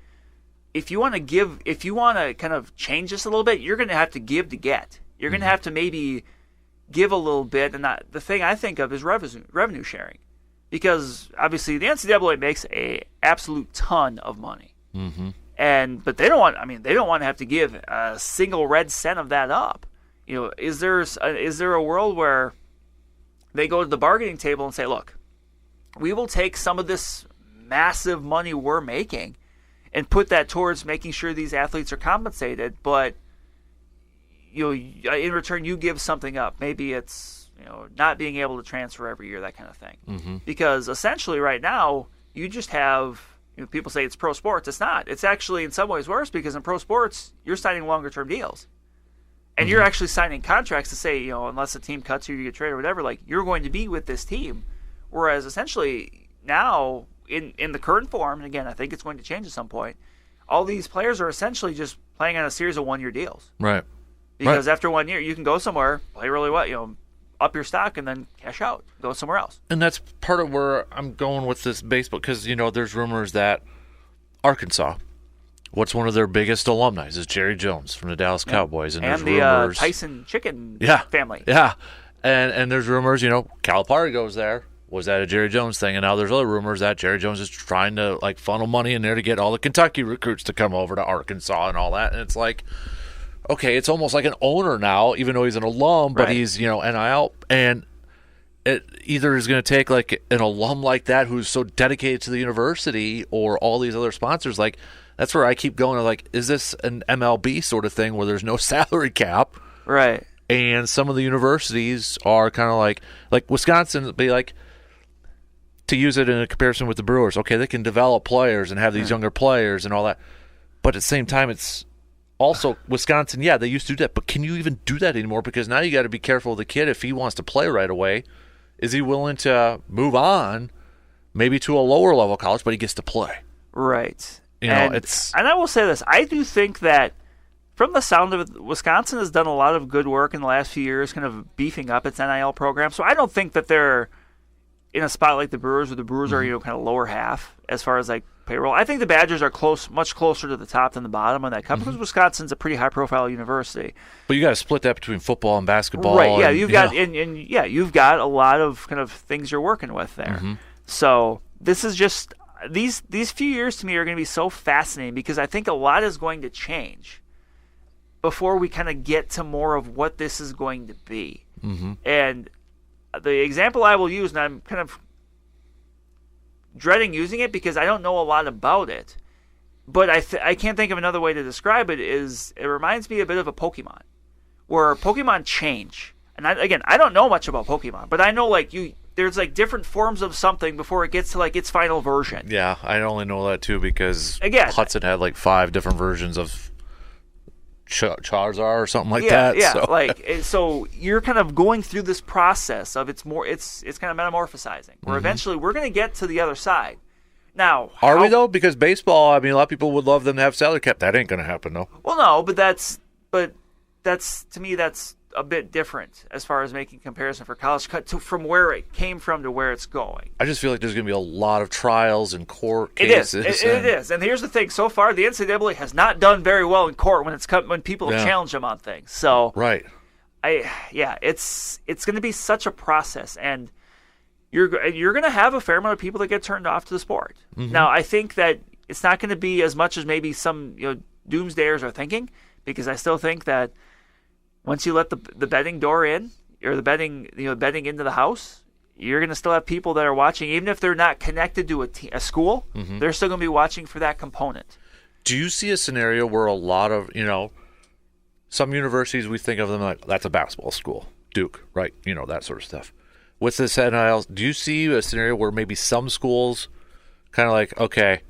if you want to kind of change this a little bit, you're going to have to give to get. You're going to have to maybe give a little bit, and the thing I think of is revenue sharing, because obviously the NCAA makes a absolute ton of money, but they don't want to have to give a single red cent of that up. Is there a world where they go to the bargaining table and say, look, we will take some of this massive money we're making and put that towards making sure these athletes are compensated, but in return you give something up. Maybe it's not being able to transfer every year, that kind of thing. Because essentially right now you just have, people say it's pro sports. It's not. It's actually in some ways worse, because in pro sports you're signing longer term deals, and you're actually signing contracts to say, unless a team cuts you, you get traded or whatever, like you're going to be with this team. Whereas essentially now in the current form, and again I think it's going to change at some point, all these players are essentially just playing on a series of one-year deals. Right. Because after 1 year, you can go somewhere, play really well, up your stock, and then cash out, go somewhere else. And that's part of where I'm going with this baseball, because, there's rumors that Arkansas, what's one of their biggest alumni is Jerry Jones from the Dallas Cowboys. And there's the rumors, Tyson Chicken family. Yeah. And there's rumors, Calipari goes there. Was that a Jerry Jones thing? And now there's other rumors that Jerry Jones is trying to, funnel money in there to get all the Kentucky recruits to come over to Arkansas and all that. And it's like, okay, it's almost like an owner now, even though he's an alum, but he's, NIL. And it either is going to take, an alum like that who's so dedicated to the university, or all these other sponsors. That's where I keep going to, is this an MLB sort of thing where there's no salary cap? Right. And some of the universities are kind of like Wisconsin, be like, to use it in a comparison with the Brewers, okay, they can develop players and have these younger players and all that. But at the same time, it's also Wisconsin, they used to do that. But can you even do that anymore? Because now you got to be careful with the kid. If he wants to play right away, is he willing to move on maybe to a lower level college, but he gets to play? Right. And I will say this. I do think that from the sound of it, Wisconsin has done a lot of good work in the last few years, kind of beefing up its NIL program. So I don't think that they're in a spot like the Brewers, where the Brewers are kind of lower half as far as payroll. I think the Badgers are much closer to the top than the bottom on that cup, because Wisconsin's a pretty high profile university. But you got to split that between football and basketball. Right? Yeah, you've got a lot of kind of things you're working with there. So this is just these few years to me are going to be so fascinating, because I think a lot is going to change before we kind of get to more of what this is going to be. And the example I will use, and I'm kind of dreading using it because I don't know a lot about it, but I can't think of another way to describe it, is it reminds me a bit of a Pokemon, where Pokemon change. And I don't know much about Pokemon, but I know there's different forms of something before it gets to its final version. Yeah, I only know that too because Hudson had 5 different versions of Charizard or something like that. Yeah, so you're kind of going through this process of it's kind of metamorphosizing, where eventually we're going to get to the other side. Now, are we though? Because baseball, a lot of people would love them to have salary cap. That ain't going to happen though. Well, no, but that's to me that's a bit different as far as making comparison for college from where it came from to where it's going. I just feel like there's going to be a lot of trials and court cases. It is. And here's the thing: so far, the NCAA has not done very well in court when people have challenged them on things. So right, it's going to be such a process, and you're going to have a fair amount of people that get turned off to the sport. Now, I think that it's not going to be as much as maybe some doomsdayers are thinking, because I still think that once you let the betting door in, or the betting into the house, you're going to still have people that are watching, even if they're not connected to a school. They're still going to be watching for that component. Do you see a scenario where a lot of some universities, we think of them like that's a basketball school, Duke, right? That sort of stuff. With this NIL, do you see a scenario where maybe some schools kind of okay,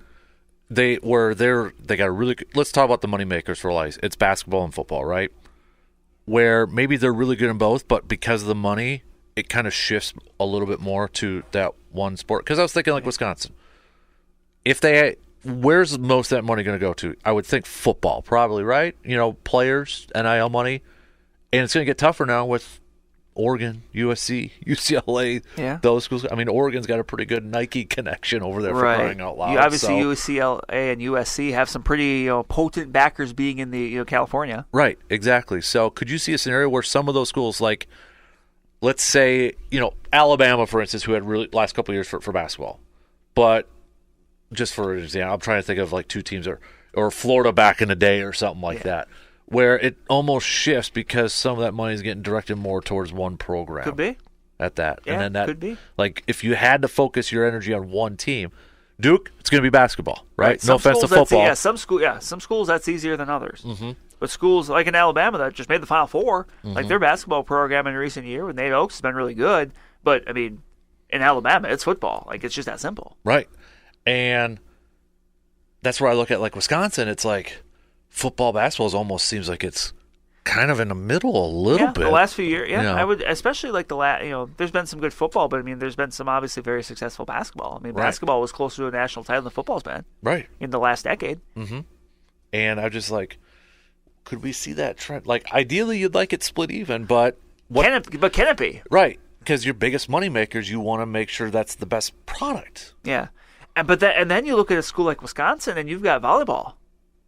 they got a really good, let's talk about the money makers for life. It's basketball and football, right? Where maybe they're really good in both, but because of the money, it kind of shifts a little bit more to that one sport. Because I was thinking Wisconsin. Where's most of that money going to go to? I would think football, probably, right? Players, NIL money. And it's going to get tougher now with Oregon, USC, UCLA, those schools. Oregon's got a pretty good Nike connection over there for crying out loud. Obviously, UCLA and USC have some pretty potent backers being in the California. Right, exactly. So could you see a scenario where some of those schools, let's say, Alabama, for instance, who had really last couple of years for basketball, but just for example, I'm trying to think of 2 teams, or Florida back in the day or something like that, where it almost shifts because some of that money is getting directed more towards one program. Could be. At that. Yeah, and then that could be. If you had to focus your energy on one team, Duke, it's going to be basketball, right? No offense to football. Some schools that's easier than others. But schools like in Alabama that just made the Final Four, their basketball program in recent year with Nate Oates has been really good. But in Alabama, it's football. It's just that simple. Right. And that's where I look at Wisconsin. It's football, basketball almost seems like it's kind of in the middle a little bit. The last few years, I would especially there's been some good football, but there's been some obviously very successful basketball. Basketball was closer to a national title than football's been. Right. In the last decade. And I'm just like, could we see that trend? Like, ideally, you'd like it split even, but can it be? Right, because your biggest money makers, you want to make sure that's the best product. Yeah, and then you look at a school like Wisconsin, and you've got volleyball.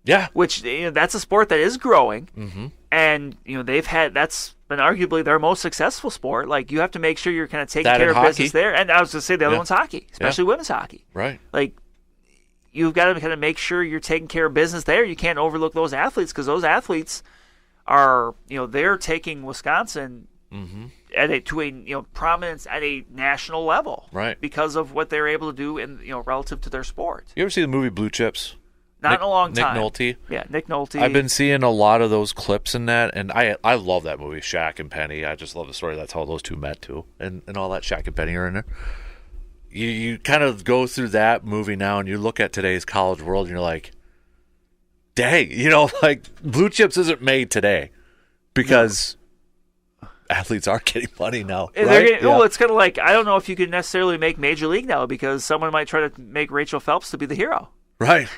Yeah, which that's a sport that is growing, and that's been arguably their most successful sport. Like, you have to make sure you're kind of taking care of business there. And I was going to say the other one's hockey, especially women's hockey. Right. Like, you've got to kind of make sure you're taking care of business there. You can't overlook those athletes, because those athletes are, they're taking Wisconsin to a prominence at a national level, right? Because of what they're able to do in relative to their sport. You ever see the movie Blue Chips? Not in a long time. Nick Nolte. Yeah, Nick Nolte. I've been seeing a lot of those clips in that, and I love that movie, Shaq and Penny. I just love the story. That's how those two met, too. And all that, Shaq and Penny are in there. You kind of go through that movie now, and you look at today's college world, and you're like, dang, like, Blue Chips isn't made today because athletes are getting money now. Right? Well, it's kind of like, I don't know if you can necessarily make Major League now, because someone might try to make Rachel Phelps to be the hero. Right.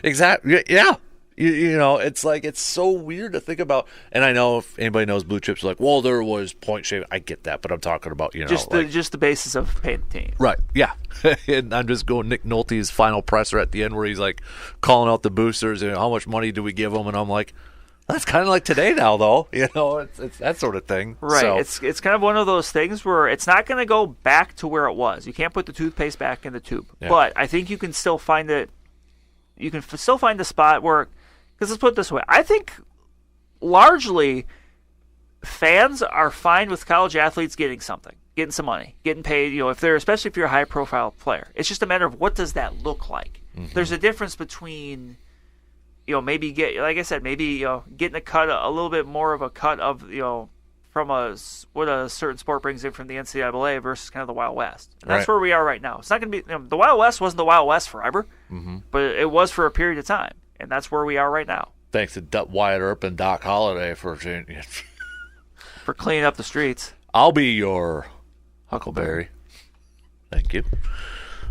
Exactly. Yeah. It's like, it's so weird to think about. And I know if anybody knows Blue Chips, like, well, there was point shaving. I get that, but I'm talking about, just the basis of paying the team. Right. Yeah. And I'm just going Nick Nolte's final presser at the end where he's like calling out the boosters and how much money do we give them? And I'm like, that's kind of like today now, though. It's that sort of thing. Right. So. It's kind of one of those things where it's not going to go back to where it was. You can't put the toothpaste back in the tube. Yeah. But I think you can still find it. You can still find a spot where, because let's put it this way, I think largely fans are fine with college athletes getting something, getting some money, getting paid. Especially if you're a high-profile player, it's just a matter of what does that look like. There's a difference between, maybe getting a cut, a little bit more of a cut of from what a certain sport brings in from the NCAA versus kind of the Wild West. And that's where we are right now. It's not going to be the Wild West wasn't the Wild West forever, but it was for a period of time, and that's where we are right now. Thanks to Wyatt Earp and Doc Holliday for cleaning up the streets. I'll be your Huckleberry. Thank you.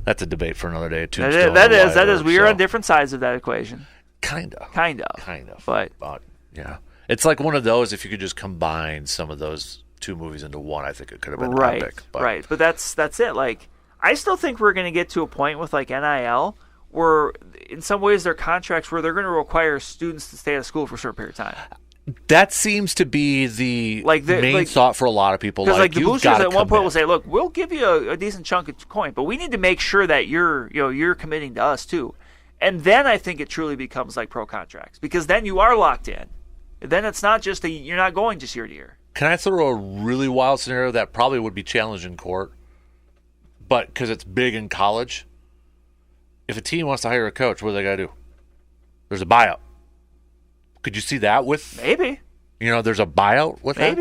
That's a debate for another day. That is. We are on different sides of that equation. Kind of. But yeah. It's like one of those, if you could just combine some of those two movies into one, I think it could have been epic. Right, but that's it. Like, I still think we're going to get to a point with, like, NIL where, in some ways, there are contracts where they're going to require students to stay at a school for a certain period of time. That seems to be the main thought for a lot of people. Because, the boosters at one point will say, look, we'll give you a decent chunk of coin, but we need to make sure that you're committing to us, too. And then I think it truly becomes like pro contracts, because then you are locked in. Then it's not just you're not going just year to year. Can I throw a really wild scenario that probably would be challenged in court, but because it's big in college? If a team wants to hire a coach, what do they got to do? There's a buyout. Could you see that with? Maybe. There's a buyout with that?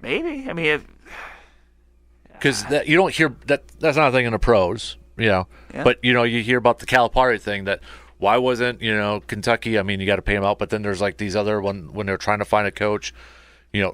Maybe. I mean, because you don't hear that. That's not a thing in the pros, Yeah. But you hear about the Calipari thing that. Why wasn't, Kentucky, I mean, you got to pay them out, but then there's like these other when they're trying to find a coach,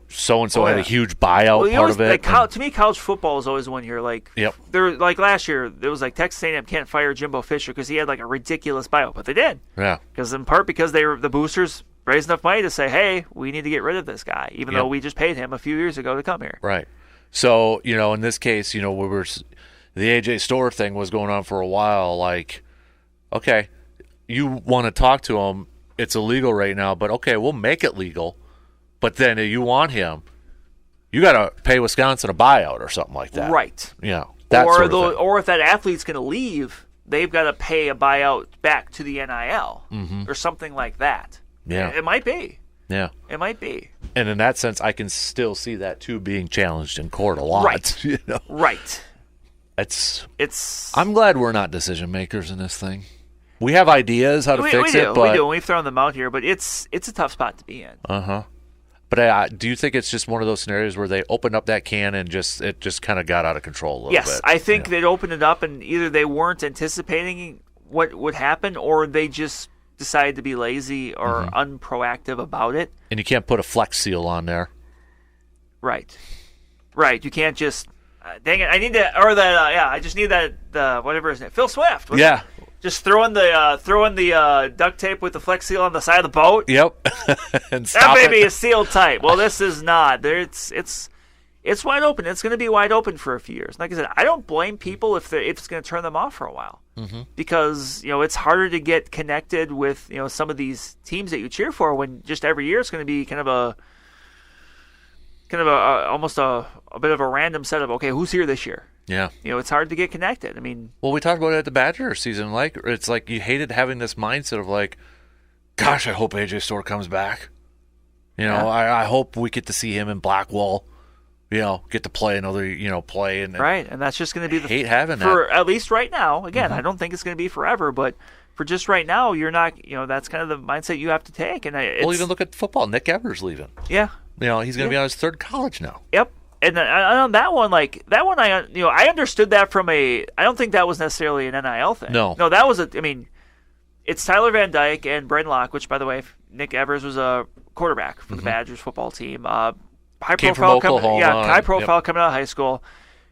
so-and-so had a huge buyout part of it. To me, college football is always one year. Like, like last year, it was like Texas A&M can't fire Jimbo Fisher because he had like a ridiculous buyout, but they did. Yeah. Because in part because the boosters raised enough money to say, hey, we need to get rid of this guy, even though we just paid him a few years ago to come here. Right. So, in this case, the AJ Storr thing was going on for a while. Like, okay. You want to talk to him, it's illegal right now, but okay, we'll make it legal. But then if you want him, you got to pay Wisconsin a buyout or something like that. Right. That sort of thing. Or if that athlete's going to leave, they've got to pay a buyout back to the NIL or something like that. Yeah. It might be. Yeah. It might be. And in that sense, I can still see that, too, being challenged in court a lot. Right. Right. I'm glad we're not decision makers in this thing. We have ideas how to fix it, but... We do. We've thrown them out here, but it's a tough spot to be in. Uh-huh. But do you think it's just one of those scenarios where they opened up that can and it just kind of got out of control a little bit? Yes, I think they'd opened it up, and either they weren't anticipating what would happen, or they just decided to be lazy or unproactive about it. And you can't put a flex seal on there. Right. You can't just... dang it, I need that... Or that... I just need that... whatever his name... Phil Swift. Yeah. Just throwing the duct tape with the Flex Seal on the side of the boat. Yep. And that baby is sealed tight. Well, this is not. It's wide open. It's going to be wide open for a few years. Like I said, I don't blame people if it's going to turn them off for a while, because it's harder to get connected with some of these teams that you cheer for when just every year it's going to be kind of almost a bit of a random set of, okay, who's here this year? Yeah. It's hard to get connected. I mean, well, we talked about it at the Badger season. Like, it's like you hated having this mindset of like, gosh, I hope AJ Storr comes back. I hope we get to see him in Blackwell. Get to play another, play. Right, and that's just going to be hate having for that. At least right now. Again, I don't think it's going to be forever, but for just right now, you're not, that's kind of the mindset you have to take. And well, even look at football. Nick Evers leaving. Yeah. He's going to be on his third college now. Yep. And on that one, I understood that from I don't think that was necessarily an NIL thing. No, that was it's Tyler Van Dyke and Brandon Locke, which, by the way, Nick Evers was a quarterback for the Badgers football team. High profile coming out of high school.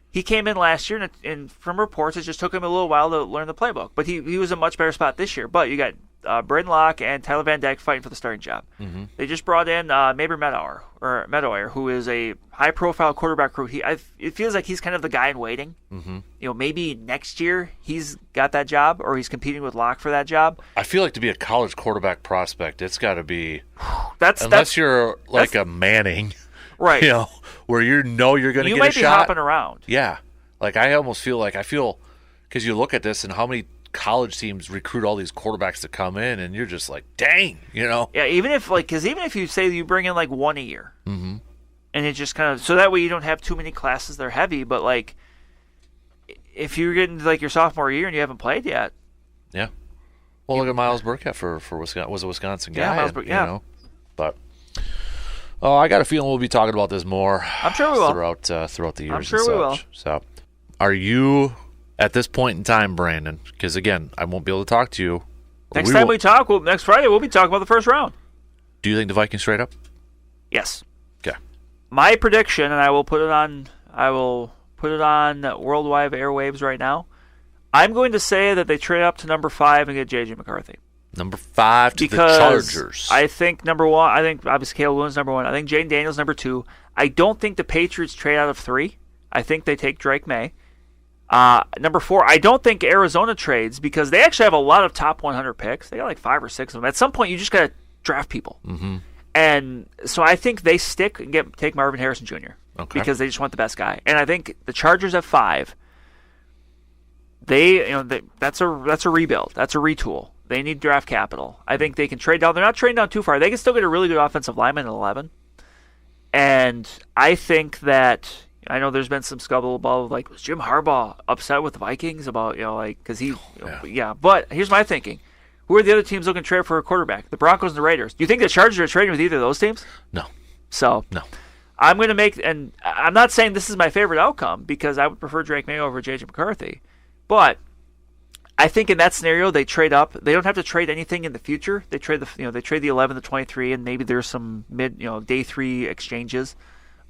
He came in last year, and from reports, it just took him a little while to learn the playbook. But he was in a much better spot this year. But you got Brandon Locke and Tyler Van Dyke fighting for the starting job. They just brought in Maber Medoyer, who is a high-profile quarterback recruit. It feels like he's kind of the guy in waiting. Maybe next year he's got that job, or he's competing with Locke for that job. I feel like to be a college quarterback prospect, it's got to be unless you're like a Manning. Right. Where you're going to get a shot. You might be hopping around. Yeah. Like, I almost feel because you look at this and how many college teams recruit all these quarterbacks to come in, and you're just like, dang, Yeah, even if you say you bring in like one a year, and it just kind of, so that way you don't have too many classes that are heavy, but like, if you're getting like your sophomore year and you haven't played yet. Yeah. Well, look at Miles Burkett for Wisconsin, was a Wisconsin guy. Yeah, Miles Burkett, But... Oh, I got a feeling we'll be talking about this more. I'm sure we will throughout the years. I'm sure and such. we will. So, are you at this point in time, Brandon? Because again, I won't be able to talk to you. Next Friday, we'll be talking about the first round. Do you think the Vikings straight up? Yes. Okay. My prediction, and I will put it on worldwide airwaves right now. I'm going to say that they trade up to number 5 and get J.J. McCarthy. Number 5 to because the Chargers. I think number 1. I think obviously Caleb Williams number 1. I think Jaden Daniels number 2. I don't think the Patriots trade out of 3. I think they take Drake May. Number 4. I don't think Arizona trades because they actually have a lot of top 100 picks. They got like 5 or 6 of them. At some point, you just got to draft people. And so I think they stick and take Marvin Harrison Jr. Because they just want the best guy. And I think the Chargers at 5. That's a rebuild. That's a retool. They need draft capital. I think they can trade down. They're not trading down too far. They can still get a really good offensive lineman at 11. And I think that, I know there's been some scuffle about, like, was Jim Harbaugh upset with the Vikings about, because he, yeah. But here's my thinking. Who are the other teams looking to trade for a quarterback? The Broncos and the Raiders. Do you think the Chargers are trading with either of those teams? No. So, no. I'm going to make, and I'm not saying this is my favorite outcome because I would prefer Drake May over J.J. McCarthy. But I think in that scenario they trade up. They don't have to trade anything in the future. They trade the 11 to 23, and maybe there's some day 3 exchanges.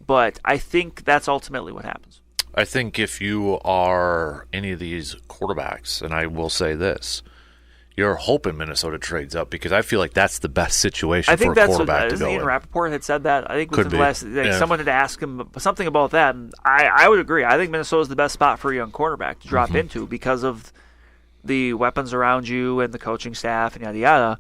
But I think that's ultimately what happens. I think if you are any of these quarterbacks, and I will say this, you're hoping Minnesota trades up because I feel like that's the best situation for a quarterback to go in. Ian Rappaport had said that. I think Could within be. the last, someone had asked him something about that, and I would agree. I think Minnesota's the best spot for a young quarterback to drop into because of the weapons around you and the coaching staff and yada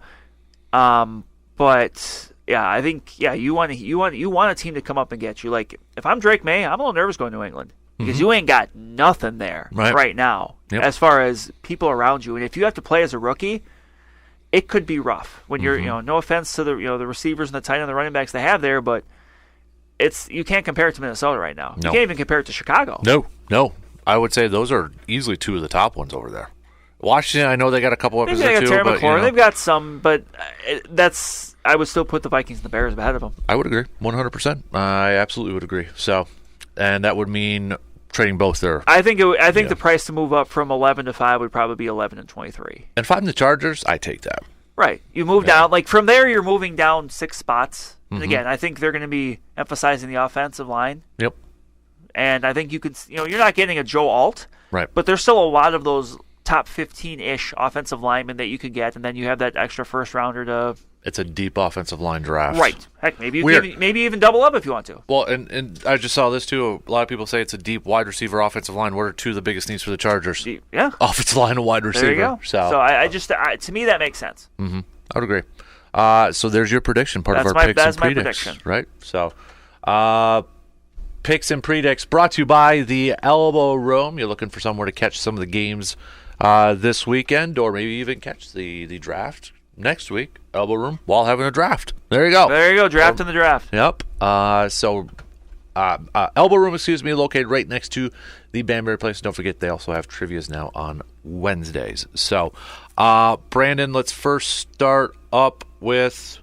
yada. But yeah, I think you want a team to come up and get you. Like if I'm Drake May, I'm a little nervous going to New England because you ain't got nothing there right now as far as people around you. And if you have to play as a rookie, it could be rough when you're no offense to the the receivers and the tight end and the running backs they have there, but you can't compare it to Minnesota right now. No. You can't even compare it to Chicago. No. I would say those are easily 2 of the top ones over there. Washington, I know they got a couple of Maybe they got too, Terry but McLaurin. They've got some, but I would still put the Vikings and the Bears ahead of them. I would agree, 100%. I absolutely would agree. So, and that would mean trading both there. I think the price to move up from 11 to 5 would probably be 11 and 23. And 5 in the Chargers, I take that. Right, you move down like from there. You're moving down 6 spots. And again, I think they're going to be emphasizing the offensive line. Yep. And I think you could, you're not getting a Joe Alt, right? But there's still a lot of those top 15-ish offensive linemen that you could get, and then you have that extra first rounder to. It's a deep offensive line draft. Right. Heck, maybe even double up if you want to. Well, and I just saw this too. A lot of people say it's a deep wide receiver offensive line. What are two of the biggest needs for the Chargers? Yeah. Offensive line and wide receiver. There you go. So I just to me that makes sense. Mm-hmm. I would agree. So there's your prediction, part of our picks and predicts. Prediction. Right? So picks and predicts brought to you by the Elbow Room. You're looking for somewhere to catch some of the games this weekend, or maybe even catch the draft next week. Elbow Room while having a draft. There you go. There you go. Draft in the draft. Yep. Elbow Room, located right next to the Banbury Place. Don't forget, they also have trivias now on Wednesdays. So, Brandon, let's first start up with.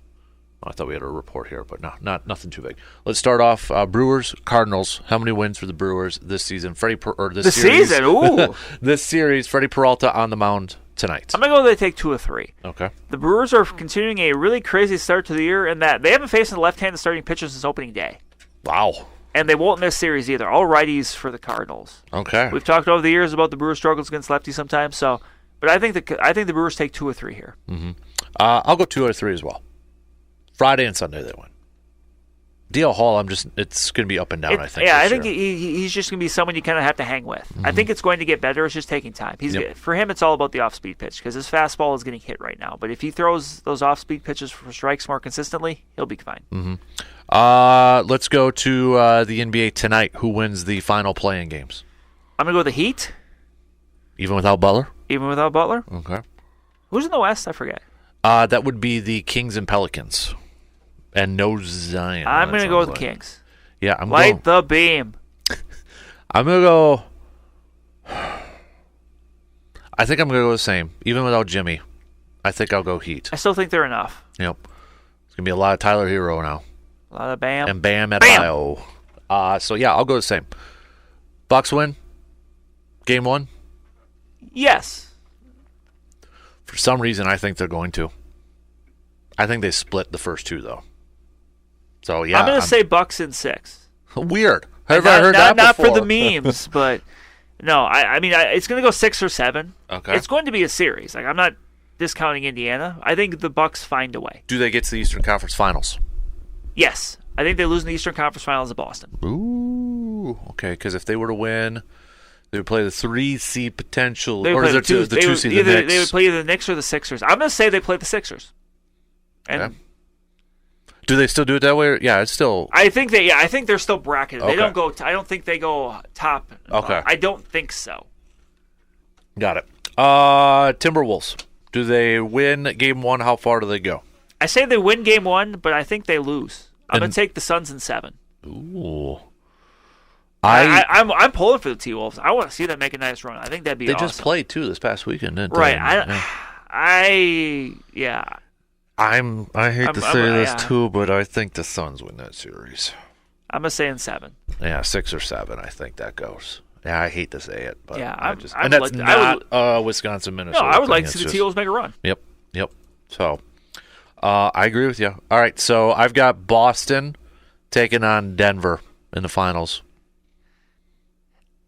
I thought we had a report here, but no, nothing too big. Let's start off Brewers, Cardinals. How many wins for the Brewers this season? Season? Ooh. This series, Freddie Peralta on the mound tonight. I'm going to go they take 2 or 3. Okay. The Brewers are continuing a really crazy start to the year in that they haven't faced a left-handed starting pitcher since opening day. Wow. And they won't miss series either. All righties for the Cardinals. Okay. We've talked over the years about the Brewers' struggles against lefties sometimes, but I think the Brewers take 2 or 3 here. Mm-hmm. I'll go 2 or 3 as well. Friday and Sunday they win. D.L. Hall, it's going to be up and down, I think. Yeah, I think he's just going to be someone you kind of have to hang with. Mm-hmm. I think it's going to get better. It's just taking time. For him, it's all about the off-speed pitch because his fastball is getting hit right now. But if he throws those off-speed pitches for strikes more consistently, he'll be fine. Mm-hmm. Let's go to the NBA tonight. Who wins the final play-in games? I'm going to go with the Heat. Even without Butler? Even without Butler? Okay. Who's in the West? I forget. That would be the Kings and Pelicans. And no Zion. I'm going to go with the Kings. Yeah, Light the beam. I'm going to go. I think I'm going to go the same. Even without Jimmy, I think I'll go Heat. I still think they're enough. Yep. It's going to be a lot of Tyler Hero now. A lot of Bam. And Bam Adebayo. So, yeah, I'll go the same. Bucks win. Game 1? Yes. For some reason, I think they're going to. I think they split the first 2, though. So, yeah. I'm going to say Bucks in 6. Weird. Have I heard that not before? for the memes, but no. I mean, it's going to go 6 or 7. Okay. It's going to be a series. Like I'm not discounting Indiana. I think the Bucks find a way. Do they get to the Eastern Conference Finals? Yes. I think they lose in the Eastern Conference Finals at Boston. Ooh. Okay, because if they were to win, they would play the 3 seed potential. Or is it the 2 seed? The Knicks? They would play either the Knicks or the Sixers. I'm going to say they play the Sixers. And okay. Do they still do it that way? Yeah, it's still. I think they're still bracketed. Okay. They don't go. I don't think they go top. Okay. I don't think so. Got it. Timberwolves. Do they win Game 1? How far do they go? I say they win Game 1, but I think they lose. I'm going to take the Suns in 7. Ooh. I'm pulling for the T-Wolves. I want to see them make a nice run. I think that'd be awesome. They just played, too, this past weekend, didn't right. they? Yeah. I hate to say this, too, but I think the Suns win that series. I'm going to say in 7. Yeah, 6 or 7, I think that goes. Yeah, I hate to say it, but yeah, and that's not Wisconsin, Minnesota. No, I would like to see the T-Wolves make a run. Yep. So, I agree with you. All right, so I've got Boston taking on Denver in the finals.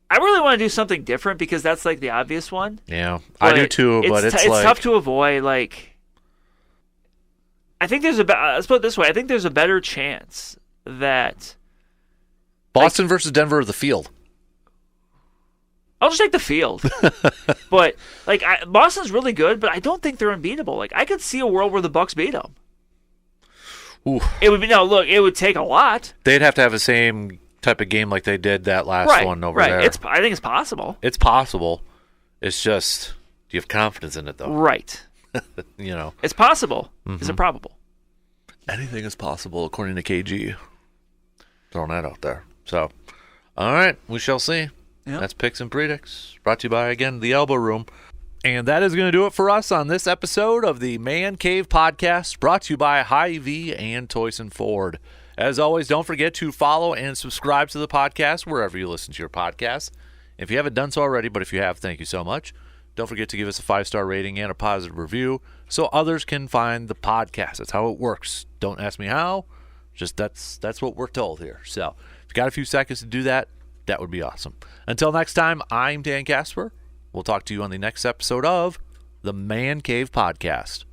I really want to do something different because that's like the obvious one. Yeah, I do too, but it's tough to avoid. Like, I think let's put it this way. I think there's a better chance that Boston versus Denver of the field. I'll just take the field. But Boston's really good, but I don't think they're unbeatable. Like I could see a world where the Bucks beat them. Ooh. It would take a lot. They'd have to have the same type of game like they did that last one over there. I think it's possible. It's possible. It's just, do you have confidence in it though? Right. It's possible. Mm-hmm. Is it probable? Anything is possible according to KG. Throwing that out there. So, all right, we shall see. Yep. That's Picks and Predicts, brought to you by, again, the Elbow Room. And that is going to do it for us on this episode of the Man Cave Podcast, brought to you by Hy-Vee and Toyson Ford. As always, don't forget to follow and subscribe to the podcast wherever you listen to your podcasts. If you haven't done so already, but if you have, thank you so much. Don't forget to give us a 5-star rating and a positive review so others can find the podcast. That's how it works. Don't ask me how. Just that's what we're told here. So if you got a few seconds to do that, that would be awesome. Until next time, I'm Dan Casper. We'll talk to you on the next episode of the Man Cave Podcast.